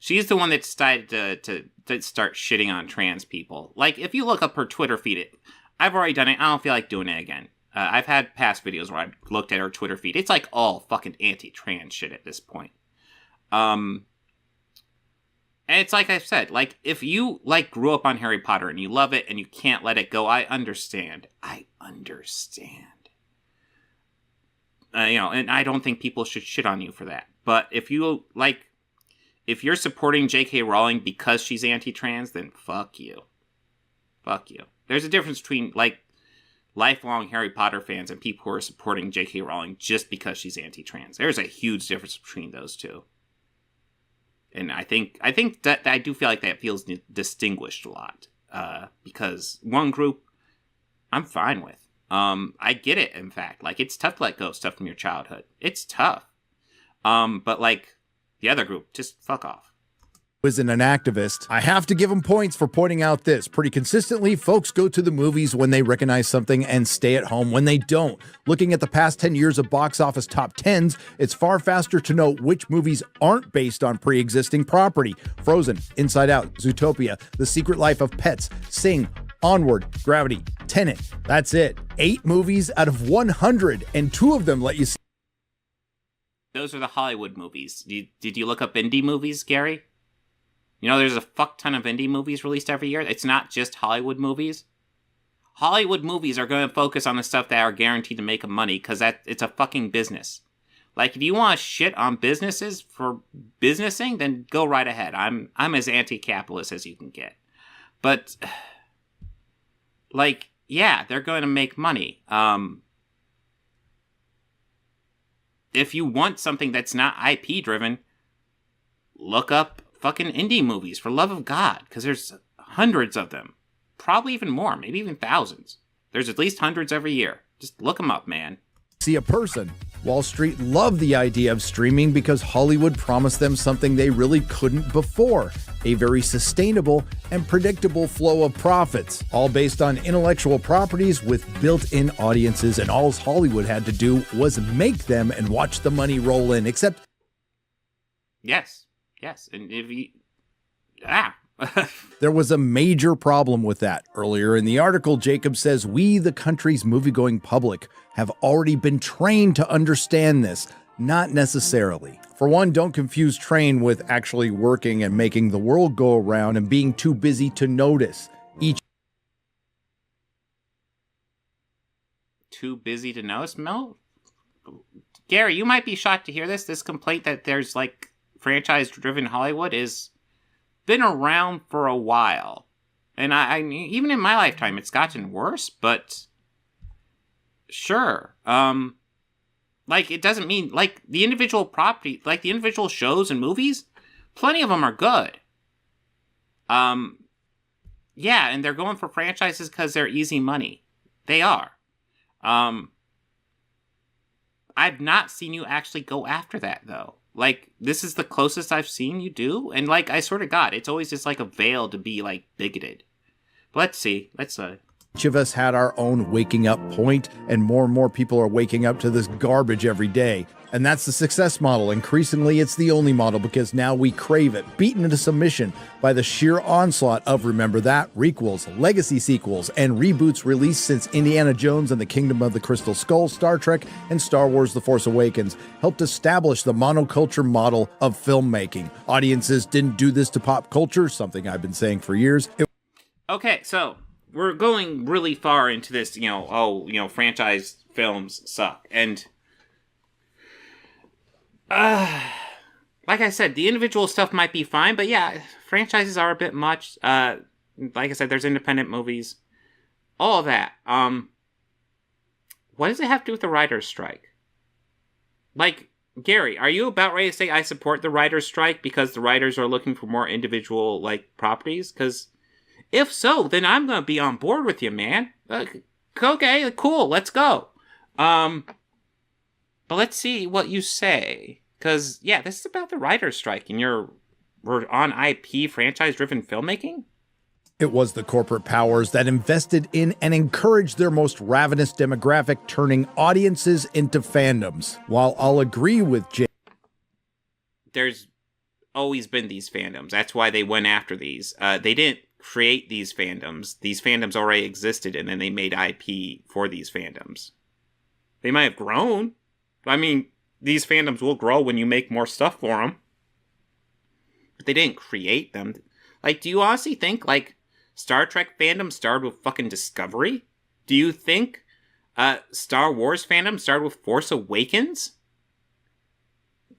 She's the one that decided to start shitting on trans people. Like, if you look up her Twitter feed, I've already done it. I don't feel like doing it again. I've had past videos where I've looked at her Twitter feed. It's like all fucking anti-trans shit at this point. And it's like I've said, like, if you, like, grew up on Harry Potter and you love it and you can't let it go, I understand. And I don't think people should shit on you for that. But if you're supporting J.K. Rowling because she's anti-trans, then fuck you. Fuck you. There's a difference between, like, lifelong Harry Potter fans and people who are supporting J.K. Rowling just because she's anti-trans. There's a huge difference between those two. And I think that I do feel like that feels distinguished a lot. Because one group, I'm fine with. I get it, in fact. Like, it's tough to let go of stuff from your childhood. It's tough. But, like, the other group, just fuck off. Isn't an activist. I have to give him points for pointing out this. Pretty consistently, folks go to the movies when they recognize something and stay at home when they don't. Looking at the past 10 years of box office top 10s, it's far faster to know which movies aren't based on pre-existing property. Frozen, Inside Out, Zootopia, The Secret Life of Pets, Sing, Onward, Gravity, Tenet. That's it. 8 movies out of 100, and 2 of them let you see. Those are the Hollywood movies. Did you look up indie movies, Gary? You know, there's a fuck ton of indie movies released every year. It's not just Hollywood movies. Hollywood movies are going to focus on the stuff that are guaranteed to make them money because it's a fucking business. Like, if you want to shit on businesses for businessing, then go right ahead. I'm as anti-capitalist as you can get. But, like, yeah, they're going to make money. If you want something that's not IP driven, look up fucking indie movies, for love of God, because there's hundreds of them. Probably even more, maybe even thousands. There's at least hundreds every year. Just look them up, man. See a person. Wall Street loved the idea of streaming because Hollywood promised them something they really couldn't before. A very sustainable and predictable flow of profits, all based on intellectual properties with built-in audiences, and all Hollywood had to do was make them and watch the money roll in, except... Yes, and if you... There was a major problem with that. Earlier in the article, Jacob says, we, the country's moviegoing public, have already been trained to understand this. Not necessarily. For one, don't confuse train with actually working and making the world go around and being too busy to notice. Too busy to notice? Mel? Gary, you might be shocked to hear this. This complaint that there's, like, franchise-driven Hollywood is been around for a while. And I even in my lifetime, it's gotten worse, but sure. Like, it doesn't mean, like, the individual property, like, the individual shows and movies, plenty of them are good. Yeah, and they're going for franchises because they're easy money. They are. I've not seen you actually go after that, though. Like, this is the closest I've seen you do. And, like, I swear to God, it's always just, like, a veil to be, like, bigoted. But let's see. Each of us had our own waking up point, and more people are waking up to this garbage every day. And that's the success model. Increasingly, it's the only model because now we crave it, beaten into submission by the sheer onslaught of, remember that, requels, legacy sequels, and reboots released since Indiana Jones and the Kingdom of the Crystal Skull, Star Trek, and Star Wars The Force Awakens helped establish the monoculture model of filmmaking. Audiences didn't do this to pop culture, something I've been saying for years. Okay, so we're going really far into this, franchise films suck. And like I said, the individual stuff might be fine, but yeah, franchises are a bit much. Like I said, there's independent movies, all of that. What does it have to do with the writer's strike? Like, Gary, are you about ready to say I support the writer's strike because the writers are looking for more individual, properties? Because if so, then I'm going to be on board with you, man. Okay, cool, let's go. But let's see what you say. Because, yeah, this is about the writer's strike, and we're on IP franchise-driven filmmaking? It was the corporate powers that invested in and encouraged their most ravenous demographic, turning audiences into fandoms. While I'll agree with Jay, there's always been these fandoms. That's why they went after these. They didn't create these fandoms. These fandoms already existed, and then they made IP for these fandoms. They might have grown. I mean, these fandoms will grow when you make more stuff for them. But they didn't create them. Like, do you honestly think, Star Trek fandom started with fucking Discovery? Do you think Star Wars fandom started with Force Awakens?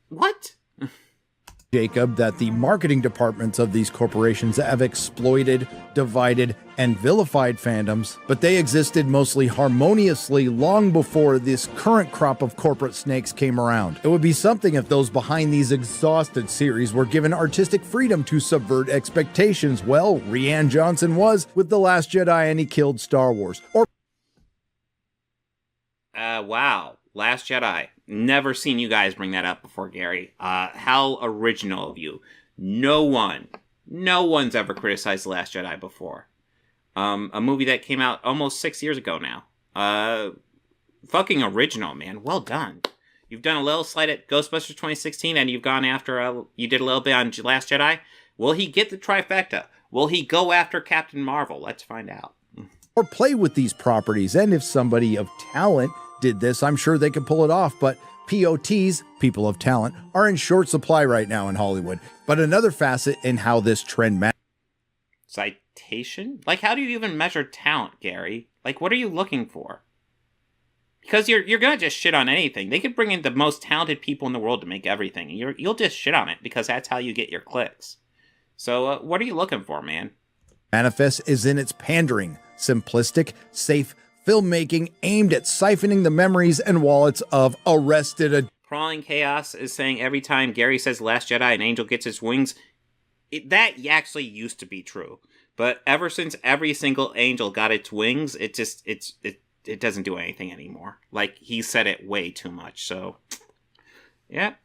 What? Jacob, that the marketing departments of these corporations have exploited, divided, and vilified fandoms, but they existed mostly harmoniously long before this current crop of corporate snakes came around. It would be something if those behind these exhausted series were given artistic freedom to subvert expectations. Well, Rian Johnson was with The Last Jedi and he killed Star Wars. Or wow. Last Jedi. Never seen you guys bring that up before, Gary. How original of you. No one's ever criticized The Last Jedi before. A movie that came out almost 6 years ago now. Fucking original, man. Well done. You've done a little slight at Ghostbusters 2016, and you've gone after, you did a little bit on Last Jedi. Will he get the trifecta? Will he go after Captain Marvel? Let's find out. Or play with these properties, and if somebody of talent did this, I'm sure they could pull it off, but POTs, people of talent, are in short supply right now in Hollywood. But another facet in how this trend Citation? How do you even measure talent, Gary? What are you looking for? Because you're gonna just shit on anything. They could bring in the most talented people in the world to make everything, and you'll just shit on it because that's how you get your clicks. So, what are you looking for, man? manifests is in its pandering, simplistic, safe filmmaking aimed at siphoning the memories and wallets of arrested Crawling Chaos is saying every time Gary says Last Jedi, an angel gets its wings. That actually used to be true. But ever since every single angel got its wings, it doesn't do anything anymore. He said it way too much, so yeah.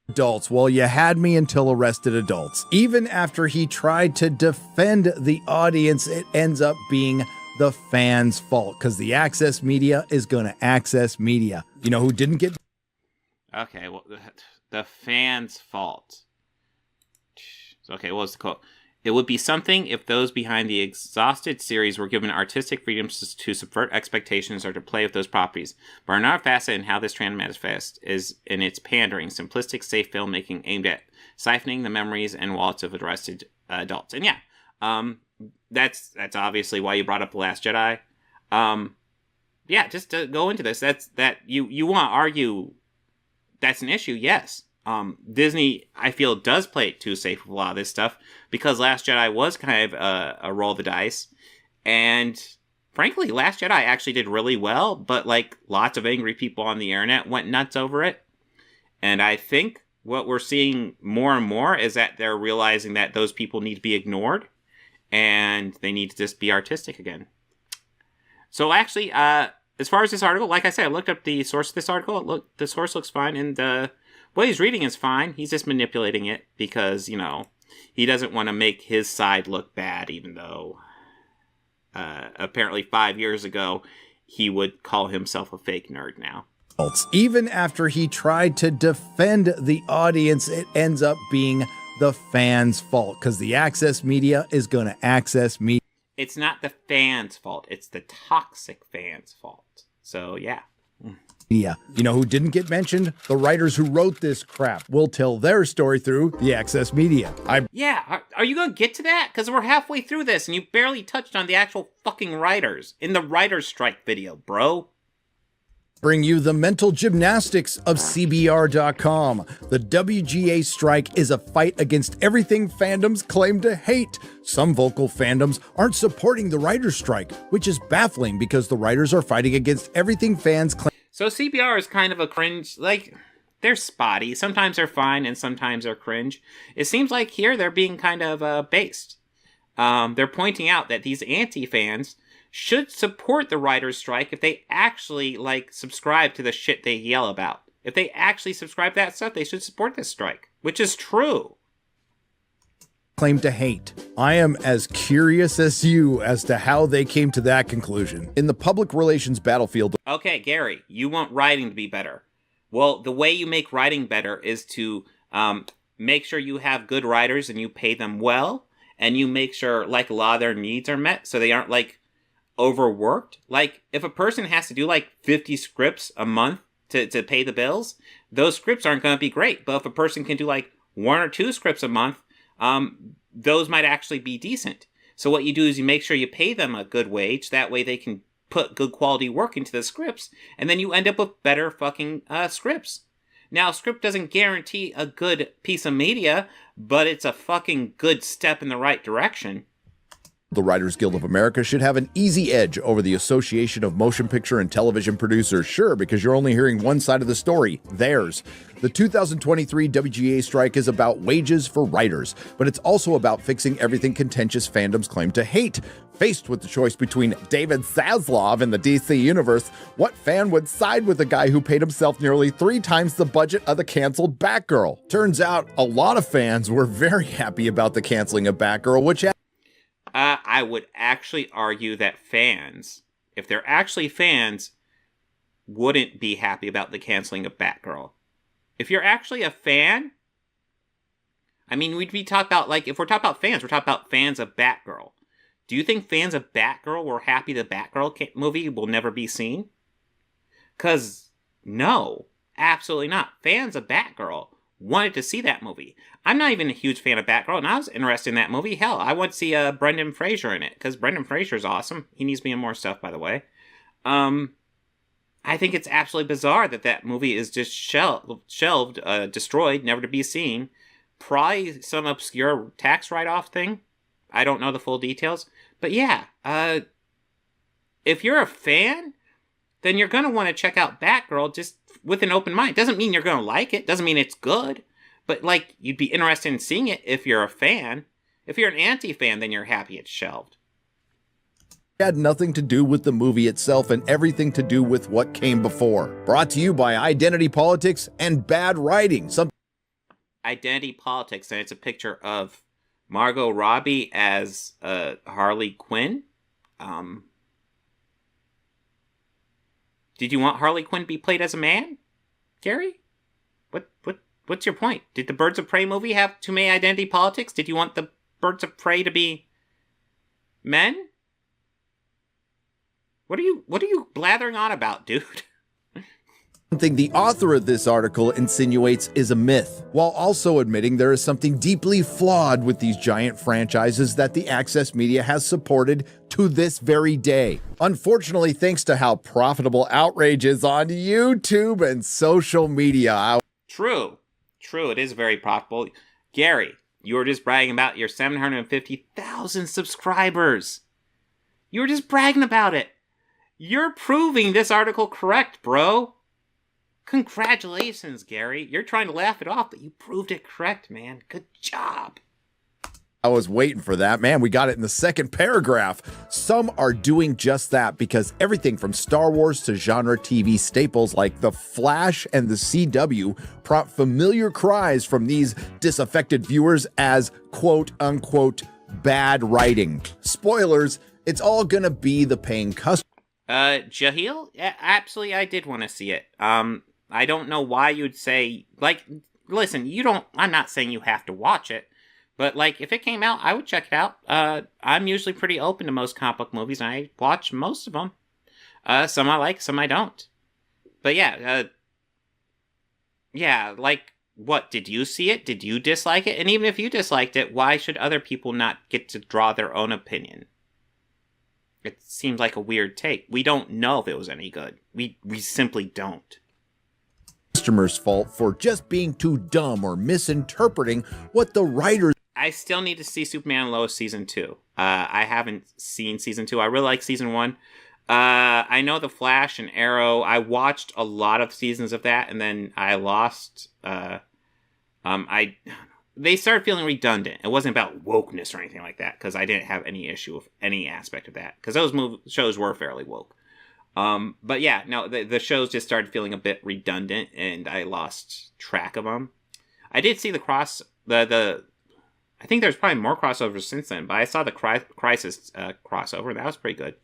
Adults. Well, you had me until arrested adults. Even after he tried to defend the audience, it ends up being the fans' fault because the access media is going to access media. You know who didn't get... Okay, well, the fans' fault. Okay, what was the quote? It would be something if those behind the exhausted series were given artistic freedoms to subvert expectations or to play with those properties. But another facet in how this trend manifests is in its pandering, simplistic, safe filmmaking aimed at siphoning the memories and wallets of arrested adults. And yeah, that's obviously why you brought up The Last Jedi. Yeah, just to go into this, you want to argue that's an issue, yes. Disney, I feel, does play it too safe with a lot of this stuff because Last Jedi was kind of a roll of the dice. And frankly, Last Jedi actually did really well, but lots of angry people on the internet went nuts over it. And I think what we're seeing more and more is that they're realizing that those people need to be ignored and they need to just be artistic again. So actually, as far as this article, like I said, I looked up the source of this article. The source looks fine, and what he's reading is fine. He's just manipulating it because, you know, he doesn't want to make his side look bad, even though apparently 5 years ago he would call himself a fake nerd now. Even after he tried to defend the audience, it ends up being the fans' fault because the access media is going to access media. It's not the fans' fault. It's the toxic fans' fault. So, yeah. You know who didn't get mentioned? The writers who wrote this crap will tell their story through the access media. Yeah, are you going to get to that? Because we're halfway through this and you barely touched on the actual fucking writers in the writer's strike video, bro. Bring you the mental gymnastics of CBR.com. The WGA strike is a fight against everything fandoms claim to hate. Some vocal fandoms aren't supporting the writer's strike, which is baffling because the writers are fighting against everything fans claim. So CBR is kind of a cringe, like, they're spotty. Sometimes they're fine and sometimes they're cringe. It seems like here they're being kind of based. They're pointing out that these anti-fans should support the writer's strike if they actually, like, subscribe to the shit they yell about. If they actually subscribe to that stuff, they should support this strike, which is true. Claim to hate. I am as curious as you as to how they came to that conclusion. In the public relations battlefield. Okay, Gary, you want writing to be better. Well, the way you make writing better is to make sure you have good writers and you pay them well, and you make sure, like, a lot of their needs are met so they aren't, like, overworked. Like, if a person has to do, like, 50 scripts a month to pay the bills, those scripts aren't going to be great. But if a person can do, like, 1 or 2 scripts a month, those might actually be decent. So what you do is you make sure you pay them a good wage. That way they can put good quality work into the scripts. And then you end up with better fucking scripts. Now, a script doesn't guarantee a good piece of media, but it's a fucking good step in the right direction. The Writers Guild of America should have an easy edge over the Association of Motion Picture and Television Producers. Sure, because you're only hearing one side of the story, theirs. The 2023 WGA strike is about wages for writers, but it's also about fixing everything contentious fandoms claim to hate. Faced with the choice between David Zaslav and the DC Universe, what fan would side with a guy who paid himself nearly 3 times the budget of the canceled Batgirl? Turns out a lot of fans were very happy about the canceling of Batgirl, which I would actually argue that fans, if they're actually fans, wouldn't be happy about the canceling of Batgirl. If you're actually a fan, I mean, we'd be talking about, like, if we're talking about fans, we're talking about fans of Batgirl. Do you think fans of Batgirl were happy the Batgirl movie will never be seen? Because, no, absolutely not. Fans of Batgirl wanted to see that movie. I'm not even a huge fan of Batgirl, and I was interested in that movie. Hell, I want to see Brendan Fraser in it, because Brendan Fraser's awesome. He needs to be in more stuff, by the way. I think it's absolutely bizarre that that movie is just shelved, destroyed, never to be seen. Probably some obscure tax write-off thing. I don't know the full details. But yeah, if you're a fan, then you're going to want to check out Batgirl just with an open mind. Doesn't mean you're going to like it. Doesn't mean it's good. But, like, you'd be interested in seeing it if you're a fan. If you're an anti-fan, then you're happy it's shelved. Had nothing to do with the movie itself and everything to do with what came before. Brought to you by Identity Politics and Bad Writing. Identity Politics, and it's a picture of Margot Robbie as Harley Quinn. Did you want Harley Quinn to be played as a man, Gary? What's your point? Did the Birds of Prey movie have too many identity politics? Did you want the Birds of Prey to be men? What are you blathering on about, dude? Something the author of this article insinuates is a myth, while also admitting there is something deeply flawed with these giant franchises that the access media has supported to this very day. Unfortunately, thanks to how profitable outrage is on YouTube and social media. True, it is very profitable. Gary, you were just bragging about your 750,000 subscribers. You were just bragging about it. You're proving this article correct, bro. Congratulations, Gary. You're trying to laugh it off, but you proved it correct, man. Good job. I was waiting for that. Man, we got it in the second paragraph. Some are doing just that because everything from Star Wars to genre TV staples like The Flash and the CW prompt familiar cries from these disaffected viewers as quote unquote bad writing. Spoilers, it's all gonna be the paying customer. Jahil? Absolutely, I did want to see it. I don't know why you'd say, like, listen, I'm not saying you have to watch it. But, like, if it came out, I would check it out. I'm usually pretty open to most comic book movies, and I watch most of them. Some I like, some I don't. But yeah, like, what, did you see it? Did you dislike it? And even if you disliked it, why should other people not get to draw their own opinion? It seems like a weird take. We don't know if it was any good. We simply don't. Customers' fault for just being too dumb or misinterpreting what the writers. I still need to see Superman and Lois season 2. I haven't seen season 2. I really like season 1. I know The Flash and Arrow. I watched a lot of seasons of that, and then I lost. They started feeling redundant. It wasn't about wokeness or anything like that, because I didn't have any issue with any aspect of that, because those shows were fairly woke. But yeah, no, the shows just started feeling a bit redundant, and I lost track of them. I did see I think there's probably more crossovers since then, but I saw the Crisis crossover. That was pretty good.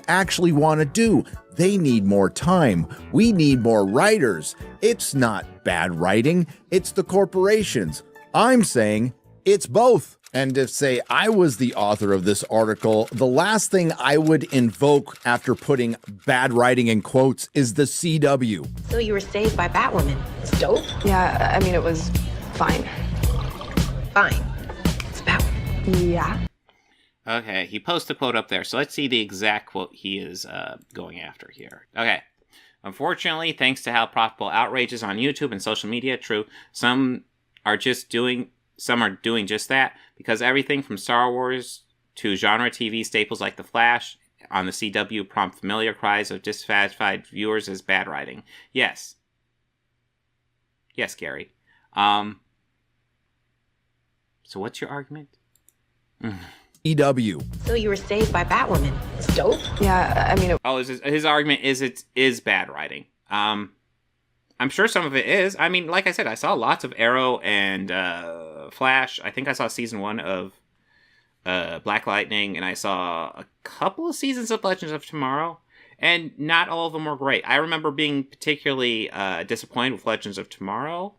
Actually want to do. They need more time. We need more writers. It's not bad writing. It's the corporations. I'm saying it's both. And if, say, I was the author of this article, the last thing I would invoke after putting bad writing in quotes is the CW. So you were saved by Batwoman. It's dope. Yeah, I mean, it was fine. Fine. It's Batwoman. Yeah. Okay, he posted the quote up there, so let's see the exact quote he is going after here. Okay. Unfortunately, thanks to how profitable outrage is on YouTube and social media, true, some are doing just that, because everything from Star Wars to genre TV staples like The Flash on the CW prompt familiar cries of dissatisfied viewers as bad writing. Yes. Yes, Gary. So what's your argument? CW. So you were saved by Batwoman. It's dope. Yeah, I mean... His argument is it is bad writing. I'm sure some of it is. I mean, like I said, I saw lots of Arrow and Flash. I think I saw season 1 of Black Lightning, and I saw a couple of seasons of Legends of Tomorrow, and not all of them were great. I remember being particularly disappointed with Legends of Tomorrow,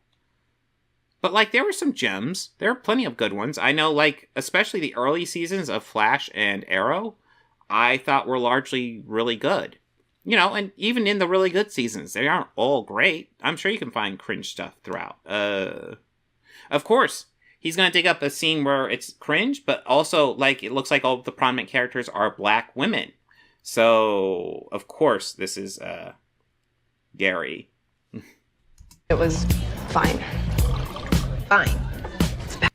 but, like, there were some gems. There are plenty of good ones. I know, like, especially the early seasons of Flash and Arrow, I thought were largely really good. You know, and even in the really good seasons, they aren't all great. I'm sure you can find cringe stuff throughout. Of course, he's going to dig up a scene where it's cringe, but also, like, it looks like all of the prominent characters are black women. So, of course, this is, Gary. It was fine. Fine.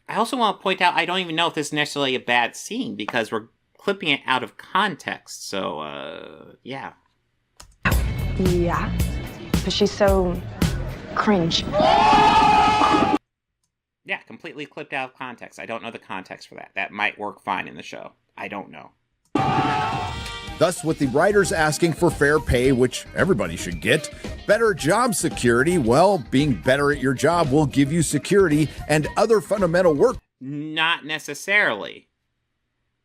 I also want to point out, I don't even know if this is necessarily a bad scene, because we're clipping it out of context. So, yeah. Yeah, but she's so cringe. Yeah, completely clipped out of context. I don't know the context for that. That might work fine in the show. I don't know. Thus, with the writers asking for fair pay, which everybody should get, better job security, well, being better at your job will give you security and other fundamental work. Not necessarily.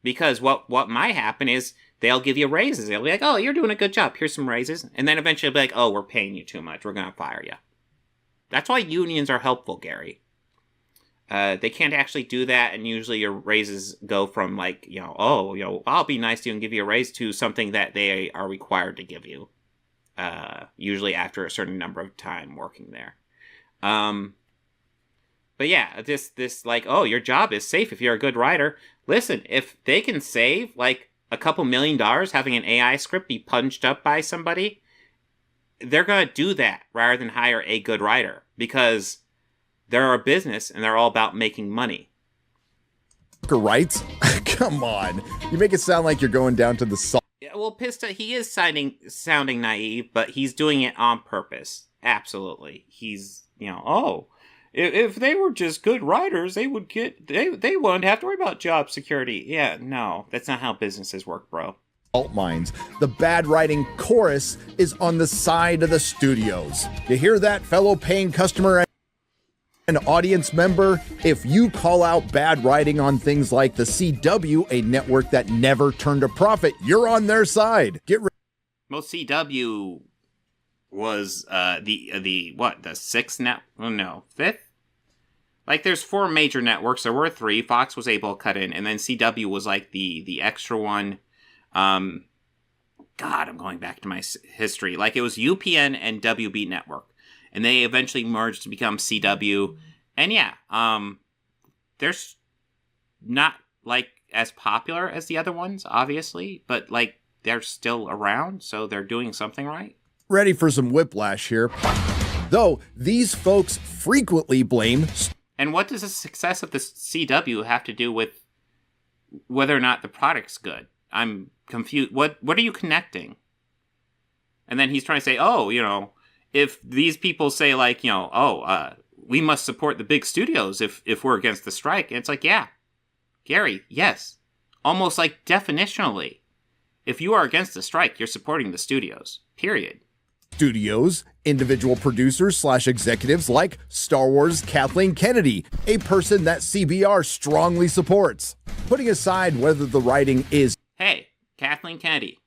Because what might happen is they'll give you raises. They'll be like, oh, you're doing a good job. Here's some raises. And then eventually they'll be like, oh, we're paying you too much. We're going to fire you. That's why unions are helpful, Gary. They can't actually do that, and usually your raises go from, like, I'll be nice to you and give you a raise to something that they are required to give you. Usually after a certain number of time working there. But yeah, this like, oh, your job is safe if you're a good writer. Listen, if they can save, like, a couple $1 million having an AI script be punched up by somebody, they're going to do that rather than hire a good writer, because they're a business and they're all about making money. Rights? Come on. You make it sound like you're going down to the salt. Yeah, well, Pista, he is sounding naive, but he's doing it on purpose. Absolutely. He's, If they were just good writers, they wouldn't have to worry about job security. Yeah, no, that's not how businesses work, bro. Minds. The bad writing chorus is on the side of the studios. You hear that, fellow paying customer and audience member? If you call out bad writing on things like the CW, a network that never turned a profit, you're on their side. Well, CW was the sixth fifth? Like, there's 4 major networks. There were 3. Fox was able to cut in, and then CW was like the extra one. God, I'm going back to my history. Like, it was UPN and WB Network, and they eventually merged to become CW. And yeah, there's not like as popular as the other ones, obviously, but like they're still around, so they're doing something right. Ready for some whiplash here. Though these folks frequently blame. And what does the success of the CW have to do with whether or not the product's good? I'm confused. What are you connecting? And then he's trying to say, oh, if these people say like, we must support the big studios if we're against the strike. And it's like, yeah, Gary, yes. Almost like definitionally. If you are against the strike, you're supporting the studios, period. Studios, individual producers / executives like Star Wars Kathleen Kennedy, a person that CBR strongly supports. Putting aside whether the writing is... Hey, Kathleen Kennedy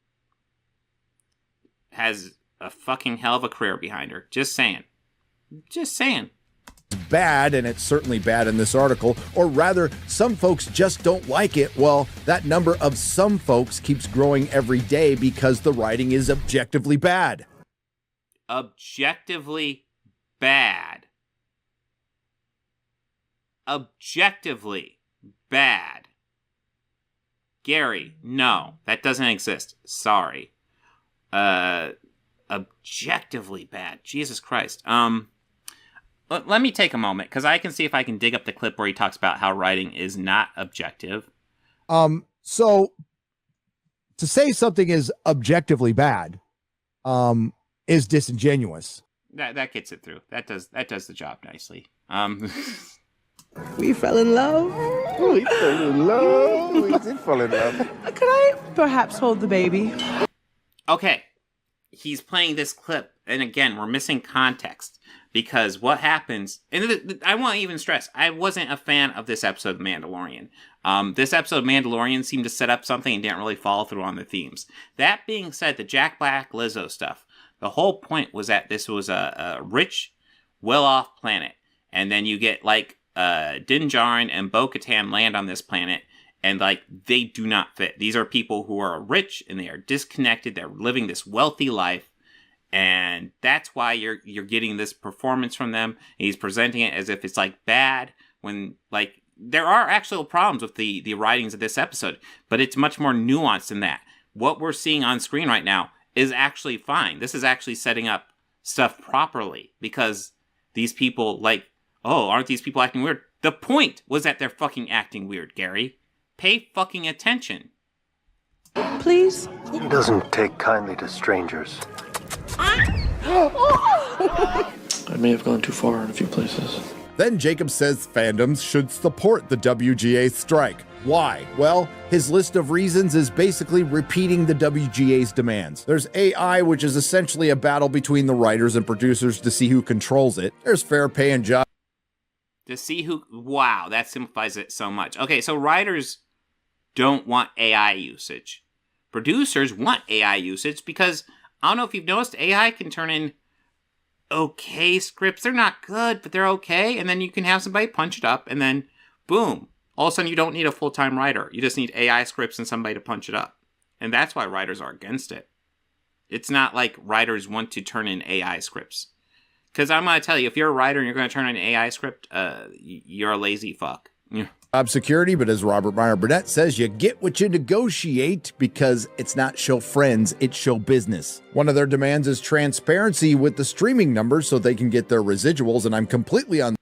has a fucking hell of a career behind her. Just saying. Bad, and it's certainly bad in this article, or rather, some folks just don't like it. Well, that number of some folks keeps growing every day because the writing is objectively bad. Objectively bad. Objectively bad. Gary, no, that doesn't exist. Sorry. Objectively bad. Jesus Christ. Let me take a moment, because I can see if I can dig up the clip where he talks about how writing is not objective. So to say something is objectively bad, is disingenuous. That gets it through. That does the job nicely. We fell in love. We fell in love. We did fall in love. Could I perhaps hold the baby? Okay. He's playing this clip, and again, we're missing context, because what happens, and I want to even stress, I wasn't a fan of this episode of Mandalorian. This episode of Mandalorian seemed to set up something and didn't really follow through on the themes. That being said, the Jack Black Lizzo stuff, the whole point was that this was a rich, well-off planet, and then you get, like, Din Djarin and Bo-Katan land on this planet, and, like, they do not fit. These are people who are rich, and they are disconnected. They're living this wealthy life, and that's why you're getting this performance from them. And he's presenting it as if it's, like, bad, when, like, there are actual problems with the writings of this episode, but it's much more nuanced than that. What we're seeing on screen right now is actually fine. This is actually setting up stuff properly, because these people, like, oh, aren't these people acting weird? The point was that they're fucking acting weird, Gary. Pay fucking attention. Please? He doesn't take kindly to strangers. I may have gone too far in a few places. Then Jacob says fandoms should support the WGA strike. Why? Well, his list of reasons is basically repeating the WGA's demands. There's AI, which is essentially a battle between the writers and producers to see who controls it. There's fair pay and job. To see who... Wow, that simplifies it so much. Okay, so writers don't want AI usage. Producers want AI usage because, I don't know if you've noticed, AI can turn in okay scripts. They're not good, but they're okay. And then you can have somebody punch it up, and then, boom. All of a sudden, you don't need a full-time writer. You just need AI scripts and somebody to punch it up. And that's why writers are against it. It's not like writers want to turn in AI scripts. Because I'm going to tell you, if you're a writer and you're going to turn in an AI script, you're a lazy fuck. Yeah. Job security, but as Robert Meyer Burnett says, you get what you negotiate, because it's not show friends, it's show business. One of their demands is transparency with the streaming numbers so they can get their residuals, and I'm completely on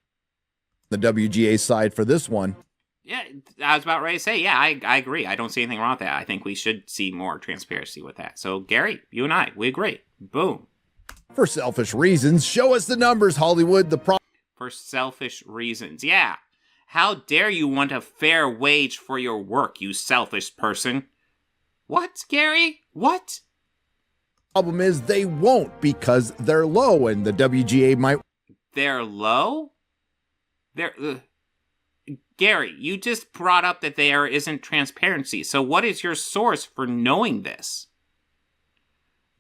the WGA side for this one. Yeah, I was about ready to say, yeah, I agree. I don't see anything wrong with that. I think we should see more transparency with that. So, Gary, you and I, we agree. Boom. For selfish reasons, show us the numbers, Hollywood. The problem. for selfish reasons. Yeah. How dare you want a fair wage for your work, you selfish person? What, Gary? What? Problem is they won't because they're low and the WGA might... They're low? Gary, you just brought up that there isn't transparency. So what is your source for knowing this?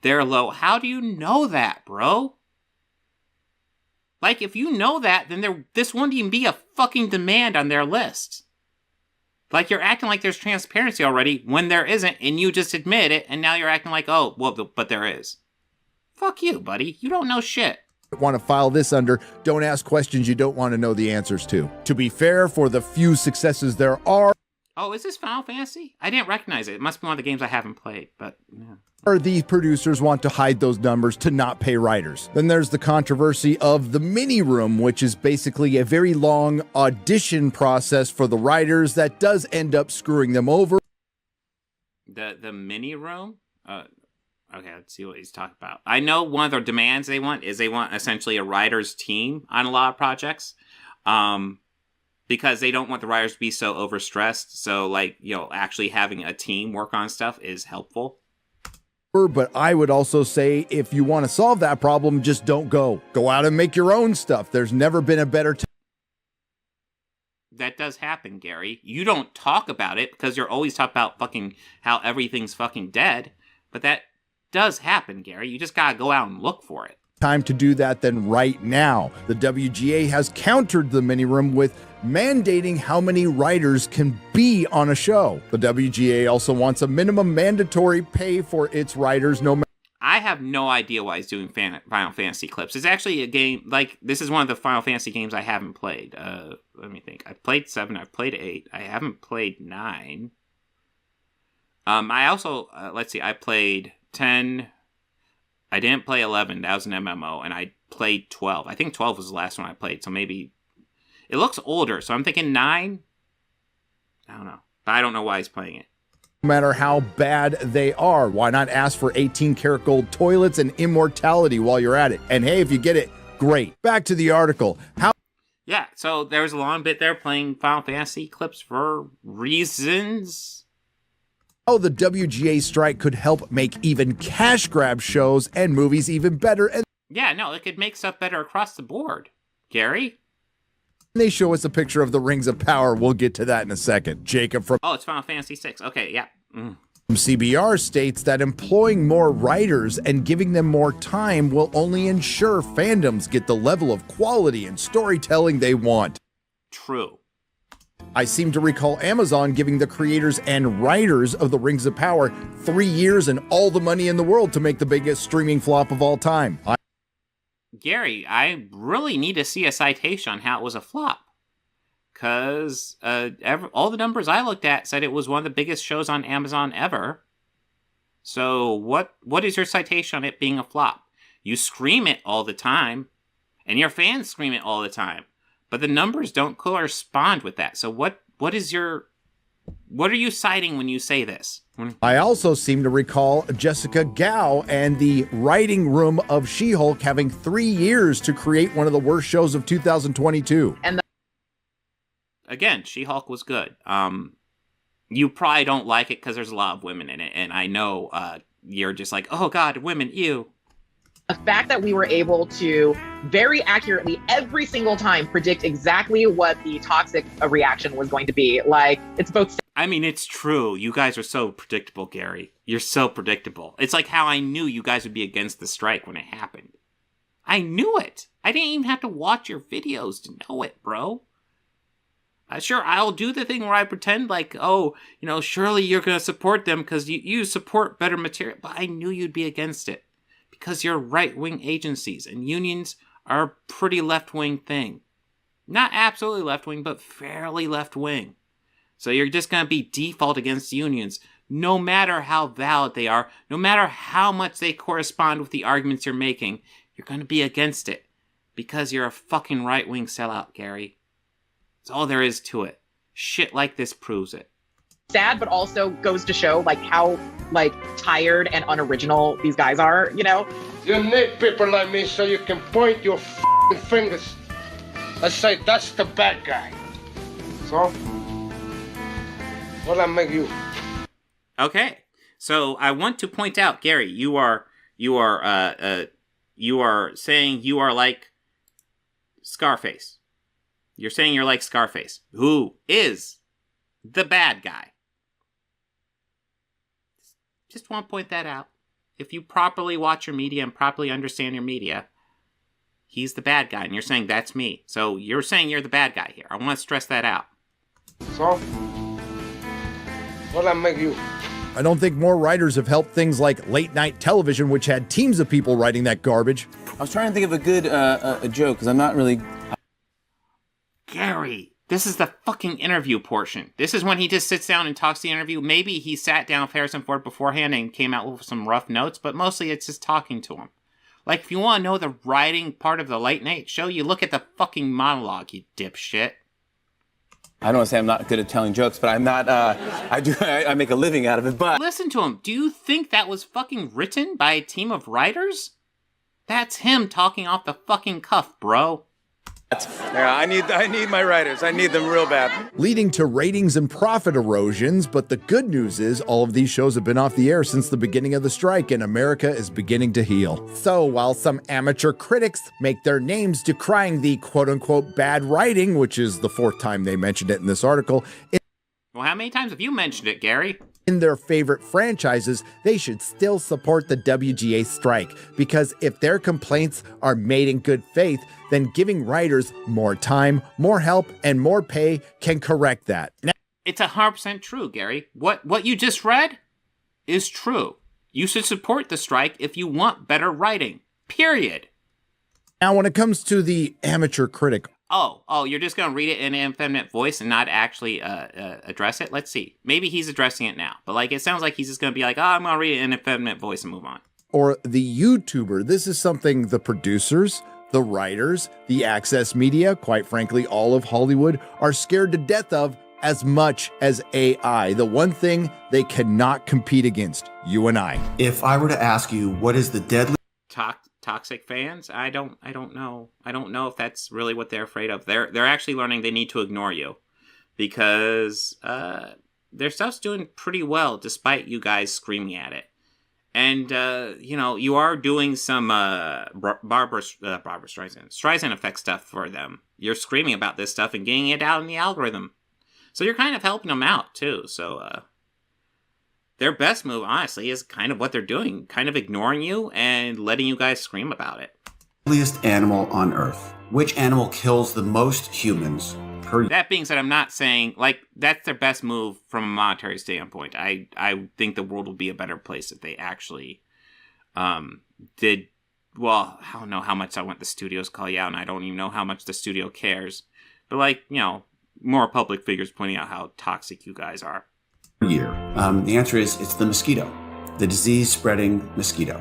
They're low. How do you know that, bro? Like, if you know that, then this wouldn't even be a fucking demand on their list. Like, you're acting like there's transparency already when there isn't, and you just admit it, and now you're acting like, oh, well, but there is. Fuck you, buddy. You don't know shit. Want to file this under don't ask questions you don't want to know the answers to. To be fair, for the few successes there are... Oh, is this Final Fantasy? I didn't recognize it. It must be one of the games I haven't played, but yeah. Or these producers want to hide those numbers to not pay writers. Then there's the controversy of the mini room, which is basically a very long audition process for the writers that does end up screwing them over. The mini room? Okay, let's see what he's talking about. I know one of the demands they want essentially a writer's team on a lot of projects. Because they don't want the writers to be so overstressed. So, like, actually having a team work on stuff is helpful. But I would also say if you want to solve that problem, just don't go. Go out and make your own stuff. There's never been a better time. That does happen, Gary. You don't talk about it because you're always talking about fucking how everything's fucking dead. But that does happen, Gary. You just gotta go out and look for it. Time to do that than right now. The WGA has countered the mini room with mandating how many writers can be on a show. The WGA also wants a minimum mandatory pay for its writers. I have no idea why he's doing Final Fantasy clips. It's actually a game, like, this is one of the Final Fantasy games I haven't played. Let me think. I've played 7, I've played 8, I haven't played 9. I also, let's see, I played 10... I didn't play 11, that was an MMO, and I played 12. I think 12 was the last one I played, so maybe... It looks older, so I'm thinking 9? I don't know. But I don't know why he's playing it. No matter how bad they are, why not ask for 18-karat gold toilets and immortality while you're at it? And hey, if you get it, great. Back to the article. Yeah, so there was a long bit there playing Final Fantasy clips for reasons... Oh, the WGA strike could help make even cash grab shows and movies even better. And yeah, no, it could make stuff better across the board. Gary? They show us a picture of the Rings of Power. We'll get to that in a second. Jacob from... Oh, it's Final Fantasy 6. Okay, yeah. From CBR states that employing more writers and giving them more time will only ensure fandoms get the level of quality and storytelling they want. True. I seem to recall Amazon giving the creators and writers of the Rings of Power 3 years and all the money in the world to make the biggest streaming flop of all time. Gary, I really need to see a citation on how it was a flop. Because all the numbers I looked at said it was one of the biggest shows on Amazon ever. So what is your citation on it being a flop? You scream it all the time, and your fans scream it all the time. But the numbers don't correspond with that. So what are you citing when you say this? I also seem to recall Jessica Gao and the writing room of She-Hulk having 3 years to create one of the worst shows of 2022. And again, She-Hulk was good. You probably don't like it because there's a lot of women in it, and I know you're just like, oh god, women, ew. The fact that we were able to very accurately every single time predict exactly what the toxic reaction was going to be. Like, it's both. I mean, it's true. You guys are so predictable, Gary. You're so predictable. It's like how I knew you guys would be against the strike when it happened. I knew it. I didn't even have to watch your videos to know it, bro. Sure, I'll do the thing where I pretend like, oh, surely you're going to support them because you support better material. But I knew you'd be against it. Because you're right-wing agencies, and unions are a pretty left-wing thing. Not absolutely left-wing, but fairly left-wing. So you're just going to be default against unions, no matter how valid they are, no matter how much they correspond with the arguments you're making, you're going to be against it. Because you're a fucking right-wing sellout, Gary. That's all there is to it. Shit like this proves it. Sad, but also goes to show how tired and unoriginal these guys are, You need people like me so you can point your fingers. Let's say that's the bad guy. So, what'll I make you? Okay, so I want to point out, Gary, you are saying you are like Scarface. You're saying you're like Scarface, who is the bad guy. Just want to point that out. If you properly watch your media and properly understand your media, he's the bad guy, and you're saying that's me. So you're saying you're the bad guy here. I want to stress that out. So, what'll I make you? I don't think more writers have helped things like late night television, which had teams of people writing that garbage. I was trying to think of a good a joke, because I'm not really... Gary, this is the fucking interview portion. This is when he just sits down and talks the interview. Maybe he sat down with Harrison Ford beforehand and came out with some rough notes, but mostly it's just talking to him. Like, if you want to know the writing part of the late night show, you look at the fucking monologue, you dipshit. I don't want to say I'm not good at telling jokes, but I'm not, I make a living out of it, but... Listen to him. Do you think that was fucking written by a team of writers? That's him talking off the fucking cuff, bro. Yeah, I need my writers. I need them real bad. Leading to ratings and profit erosions, but the good news is all of these shows have been off the air since the beginning of the strike, and America is beginning to heal. So while some amateur critics make their names decrying the quote-unquote bad writing, which is the fourth time they mentioned it in this article, Well, how many times have you mentioned it, Gary? in their favorite franchises, they should still support the WGA strike, because if their complaints are made in good faith, then giving writers more time, more help, and more pay can correct that. Now, It's 100% true, Gary. What you just read is true. You should support the strike if you want better writing. Period. Now, when it comes to the amateur critic, Oh, you're just going to read it in an effeminate voice and not actually address it? Let's see. Maybe he's addressing it now. But, like, it sounds like he's just going to be like, I'm going to read it in an effeminate voice and move on. or the YouTuber, this is something the producers, the writers, the access media, quite frankly, all of Hollywood, are scared to death of as much as AI. The one thing they cannot compete against, you and I. If I were to ask you, what is the deadly... Toxic fans? I don't know. I don't know if that's really what they're afraid of. They're actually learning they need to ignore you because their stuff's doing pretty well despite you guys screaming at it. And you are doing some Barbara Streisand effect stuff for them. You're screaming about this stuff and getting it out in the algorithm. So you're kind of helping them out too. So their best move, honestly, is kind of what they're doing. Kind of ignoring you and letting you guys scream about it. Deadliest animal on Earth. Which animal kills the most humans per year? That being said, I'm not saying, like, that's their best move from a monetary standpoint. I think the world will be a better place if they actually did, well, I don't know how much I want the studios to call you out, and I don't even know how much the studio cares. But, like, more public figures pointing out how toxic you guys are. Year. The answer is it's the mosquito, the disease-spreading mosquito.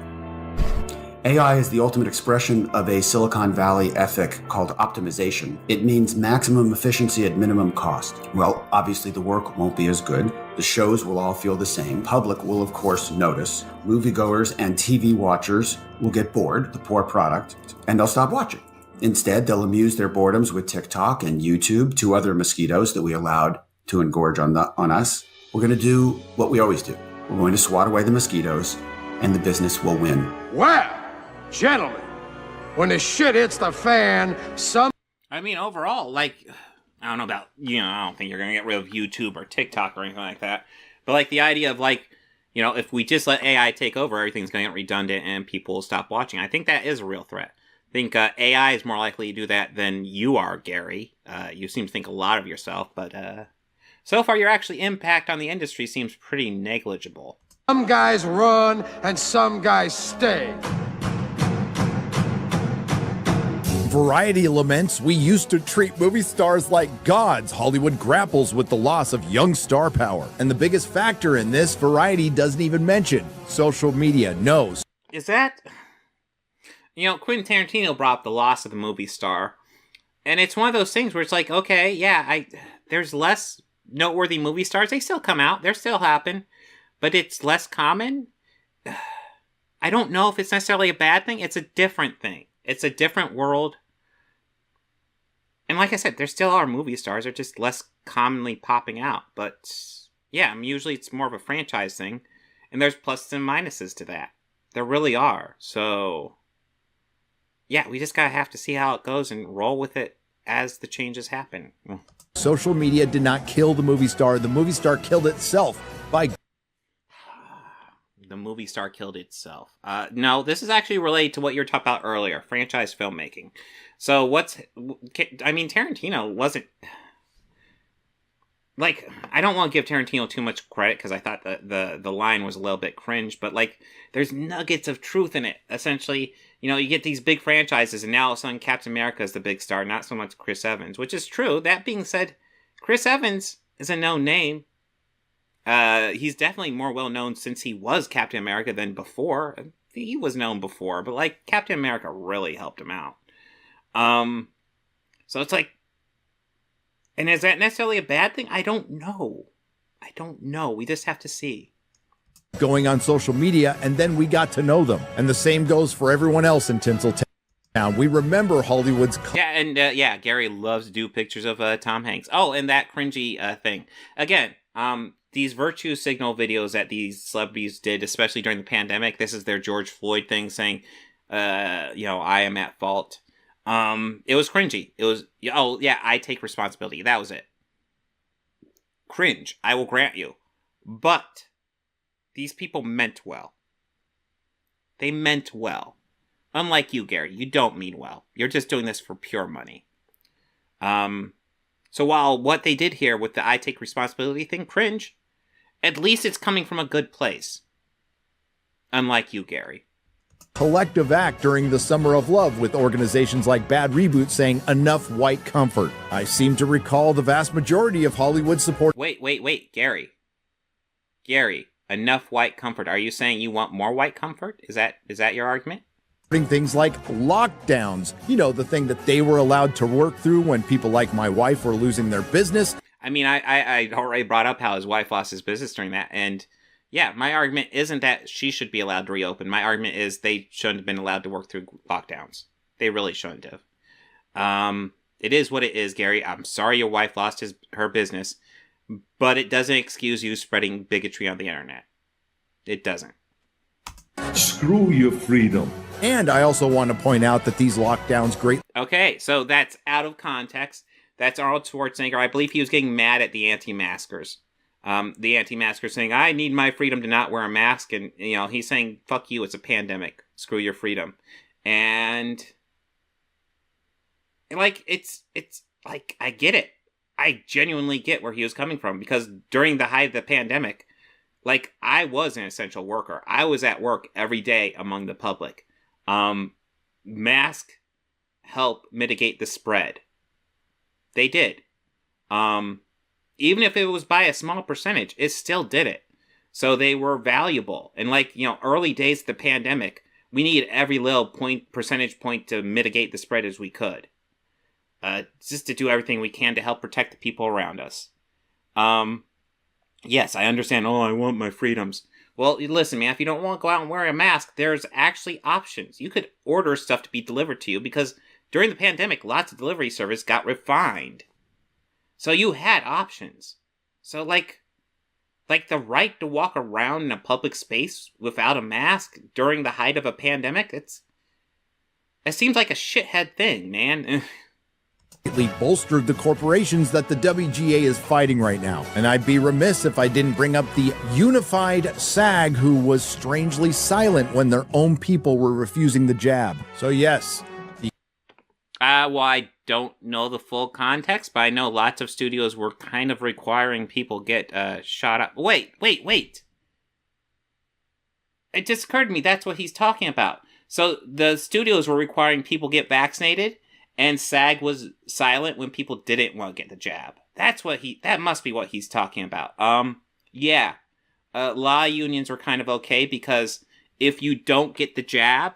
AI is the ultimate expression of a Silicon Valley ethic called optimization. It means maximum efficiency at minimum cost. Well, obviously the work won't be as good. The shows will all feel the same. Public will, of course, notice. Moviegoers and TV watchers will get bored, the poor product, and they'll stop watching. Instead, they'll amuse their boredoms with TikTok and YouTube, two other mosquitoes that we allowed to engorge on us. We're going to do what we always do. We're going to swat away the mosquitoes, and the business will win. Well, gentlemen, when the shit hits the fan, I mean, overall, like, I don't know about, I don't think you're going to get rid of YouTube or TikTok or anything like that. But, like, the idea of, like, if we just let AI take over, everything's going to get redundant and people will stop watching. I think that is a real threat. I think AI is more likely to do that than you are, Gary. You seem to think a lot of yourself, but so far your actual impact on the industry seems pretty negligible. some guys run and some guys stay. Variety laments, we used to treat movie stars like gods. Hollywood grapples with the loss of young star power. And the biggest factor in this, Variety doesn't even mention. Social media knows. Is that... Quentin Tarantino brought up the loss of the movie star. And it's one of those things where it's like, okay, yeah, there's less noteworthy movie stars. They still come out. They still happen. But it's less common. I don't know if it's necessarily a bad thing. It's a different thing. It's a different world. And like I said, there still are movie stars. They're just less commonly popping out. But yeah, usually it's more of a franchise thing. And there's pluses and minuses to that. There really are. So yeah, we just gotta have to see how it goes and roll with it as the changes happen. Social media did not kill the movie star. The movie star killed itself by... The movie star killed itself. No, this is actually related to what you were talking about earlier, franchise filmmaking. So Tarantino wasn't... Like, I don't want to give Tarantino too much credit because I thought the line was a little bit cringe, but like, there's nuggets of truth in it. Essentially, you get these big franchises, and now all of a sudden Captain America is the big star, not so much Chris Evans, which is true. That being said, Chris Evans is a known name. He's definitely more well known since he was Captain America than before. He was known before, but like Captain America really helped him out. So it's like, and is that necessarily a bad thing? I don't know. We just have to see. Going on social media, and then we got to know them. And the same goes for everyone else in Tinseltown. We remember Hollywood's... Yeah, and Gary loves to do pictures of Tom Hanks. Oh, and that cringy thing. Again, these virtue signal videos that these celebrities did, especially during the pandemic, this is their George Floyd thing saying, I am at fault. It was cringy. It was, I take responsibility. That was it. Cringe, I will grant you. But these people meant well. They meant well. Unlike you, Gary, you don't mean well. You're just doing this for pure money. So while what they did here with the I take responsibility thing, cringe, at least it's coming from a good place. Unlike you, Gary. Collective act during the Summer of Love with organizations like Bad Reboot saying enough white comfort. I seem to recall the vast majority of Hollywood support... Wait, Gary. Gary, enough white comfort. Are you saying you want more white comfort? Is that your argument? Things like lockdowns, the thing that they were allowed to work through when people like my wife were losing their business. I mean, I already brought up how his wife lost his business during that, and yeah, my argument isn't that she should be allowed to reopen. My argument is they shouldn't have been allowed to work through lockdowns. They really shouldn't have. It is what it is, Gary. I'm sorry your wife lost her business, but it doesn't excuse you spreading bigotry on the internet. It doesn't. Screw your freedom. And I also want to point out that these lockdowns Okay, so that's out of context. That's Arnold Schwarzenegger. I believe he was getting mad at the anti-maskers. The anti-maskers saying, I need my freedom to not wear a mask. And, he's saying, fuck you, it's a pandemic. Screw your freedom. And, like, it's like, I get it. I genuinely get where he was coming from. Because during the height of the pandemic, like, I was an essential worker. I was at work every day among the public. Masks help mitigate the spread. They did. Even if it was by a small percentage, it still did it. So they were valuable. And early days of the pandemic, we needed every little percentage point to mitigate the spread as we could. Just to do everything we can to help protect the people around us. Yes, I understand. Oh, I want my freedoms. Well, listen, man, if you don't want to go out and wear a mask, there's actually options. You could order stuff to be delivered to you because during the pandemic, lots of delivery service got refined. So you had options. So, like the right to walk around in a public space without a mask during the height of a pandemic, it seems like a shithead thing, man. bolstered the corporations that the WGA is fighting right now. And I'd be remiss if I didn't bring up the unified SAG, who was strangely silent when their own people were refusing the jab. So yes. Well, I don't know the full context, but I know lots of studios were kind of requiring people get shot up. Wait. It just occurred to me that's what he's talking about. So the studios were requiring people get vaccinated, and SAG was silent when people didn't want to get the jab. That must be what he's talking about. Yeah. Law unions were kind of okay because if you don't get the jab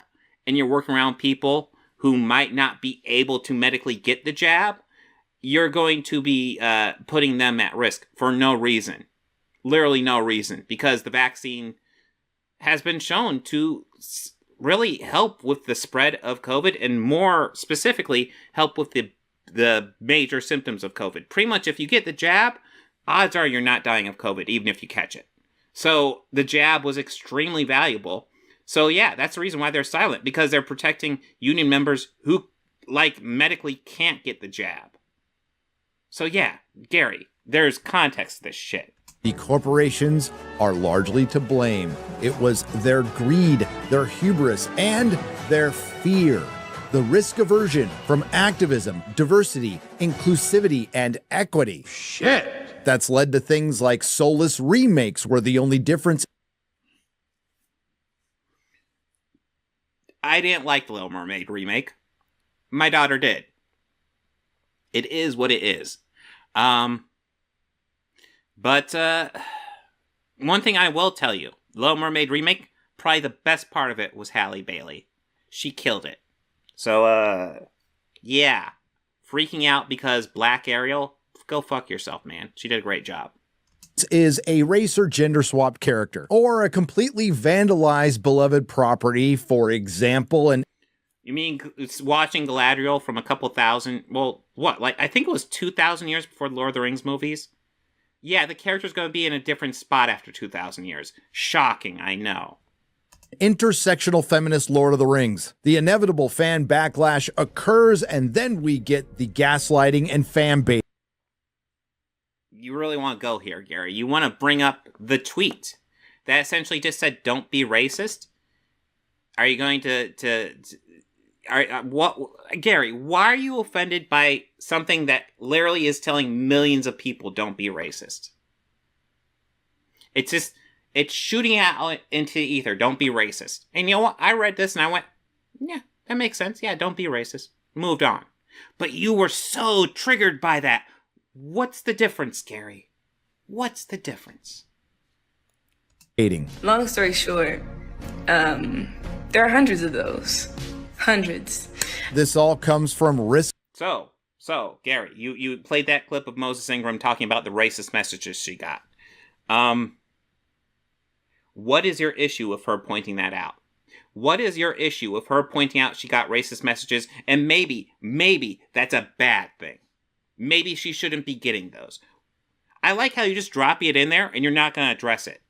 and you're working around people who might not be able to medically get the jab, you're going to be putting them at risk for no reason. Literally no reason. Because the vaccine has been shown to really help with the spread of COVID and more specifically help with the the major symptoms of COVID. Pretty much if you get the jab, odds are you're not dying of COVID, even if you catch it. So the jab was extremely valuable. So yeah, that's the reason why they're silent, because they're protecting union members who, like, medically can't get the jab. So yeah, Gary, there's context to this shit. The corporations are largely to blame. It was their greed, their hubris, and their fear. The risk aversion from activism, diversity, inclusivity, and equity. Shit! That's led to things like soulless remakes, where the only difference... I didn't like the Little Mermaid remake. My daughter did. It is what it is. But one thing I will tell you, Little Mermaid remake, probably the best part of it was Halle Bailey. She killed it. So, yeah. Freaking out because Black Ariel, go fuck yourself, man. She did a great job. Is a race or gender swapped character, or a completely vandalized beloved property, for example. And you mean it's watching Galadriel from a couple thousand, well, what, like, I think it was 2,000 years before the Lord of the Rings movies? Yeah, the character's going to be in a different spot after 2,000 years. Shocking, I know. Intersectional feminist Lord of the Rings. The inevitable fan backlash occurs, and then we get the gaslighting and fan bait. You really want to go here, Gary. You want to bring up the tweet that essentially just said, "Don't be racist." Are you going what, Gary? Why are you offended by something that literally is telling millions of people don't be racist? It's shooting out into the ether. Don't be racist. And you know what? I read this and I went, yeah, that makes sense. Yeah, don't be racist. Moved on. But you were so triggered by that. What's the difference, Gary? What's the difference? Long story short, there are hundreds of those. Hundreds. This all comes from risk. So, Gary, you played that clip of Moses Ingram talking about the racist messages she got. What is your issue with her pointing that out? What is your issue with her pointing out she got racist messages, and maybe that's a bad thing? Maybe she shouldn't be getting those. I like how you just drop it in there and you're not going to address it.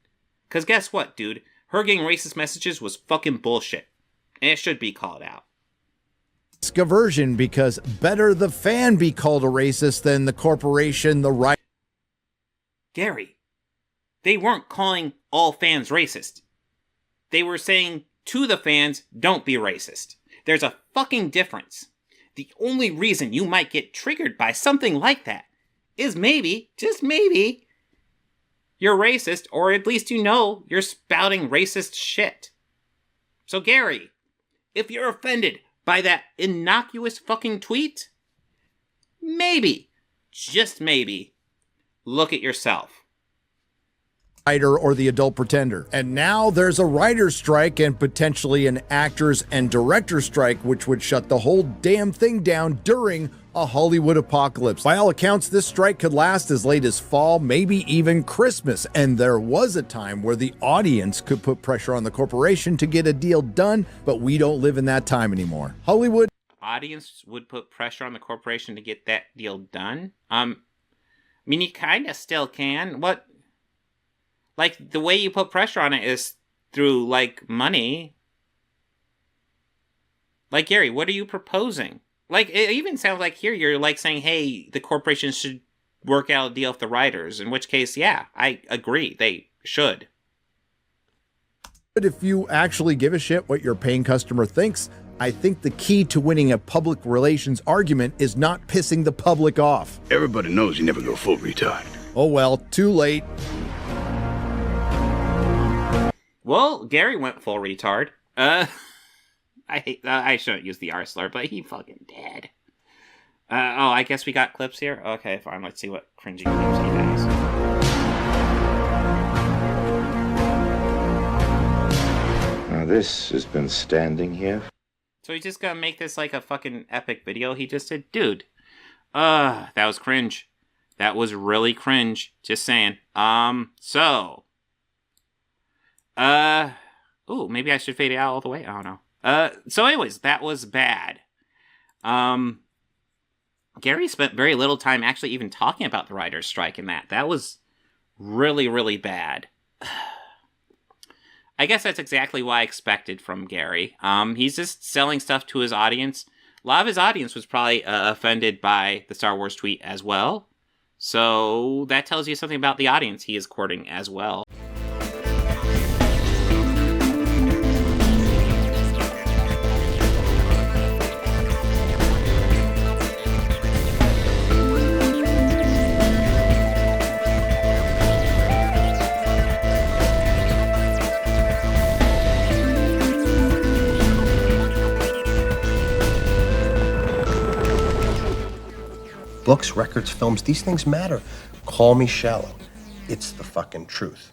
Because guess what, dude? Her getting racist messages was fucking bullshit. And it should be called out. Aversion, because better the fan be called a racist than the corporation, the right. Gary, they weren't calling all fans racist. They were saying to the fans, don't be racist. There's a fucking difference. The only reason you might get triggered by something like that is maybe, just maybe, you're racist, or at least you know you're spouting racist shit. So Gary, if you're offended by that innocuous fucking tweet, maybe, just maybe, look at yourself. Writer or the adult pretender. And now there's a writer's strike and potentially an actors and director strike, which would shut the whole damn thing down during a Hollywood apocalypse. By all accounts, this strike could last as late as fall, maybe even Christmas. And there was a time where the audience could put pressure on the corporation to get a deal done, but we don't live in that time anymore. Hollywood audience would put pressure on the corporation to get that deal done. I mean, you kind of still can. What? Like, the way you put pressure on it is through, like, money. Like, Gary, what are you proposing? Like, it even sounds like here you're, like, saying, hey, the corporation should work out a deal with the writers. In which case, yeah, I agree. They should. But if you actually give a shit what your paying customer thinks, I think the key to winning a public relations argument is not pissing the public off. Everybody knows you never go full retard. Oh, well, too late. Well, Gary went full retard. I shouldn't use the R slur, but he fucking did. I guess we got clips here? Okay, fine. Let's see what cringy clips he has. Now this has been standing here. So he's just gonna make this like a fucking epic video he just did? Dude. That was cringe. That was really cringe. Just saying. Ooh, maybe I should fade it out all the way. I don't know. So anyways, that was bad. Gary spent very little time actually even talking about the writer's strike in that. That was really, really bad. I guess that's exactly what I expected from Gary. He's just selling stuff to his audience. A lot of his audience was probably offended by the Star Wars tweet as well. So that tells you something about the audience he is courting as well. Books, records, films, these things matter. Call me shallow. It's the fucking truth.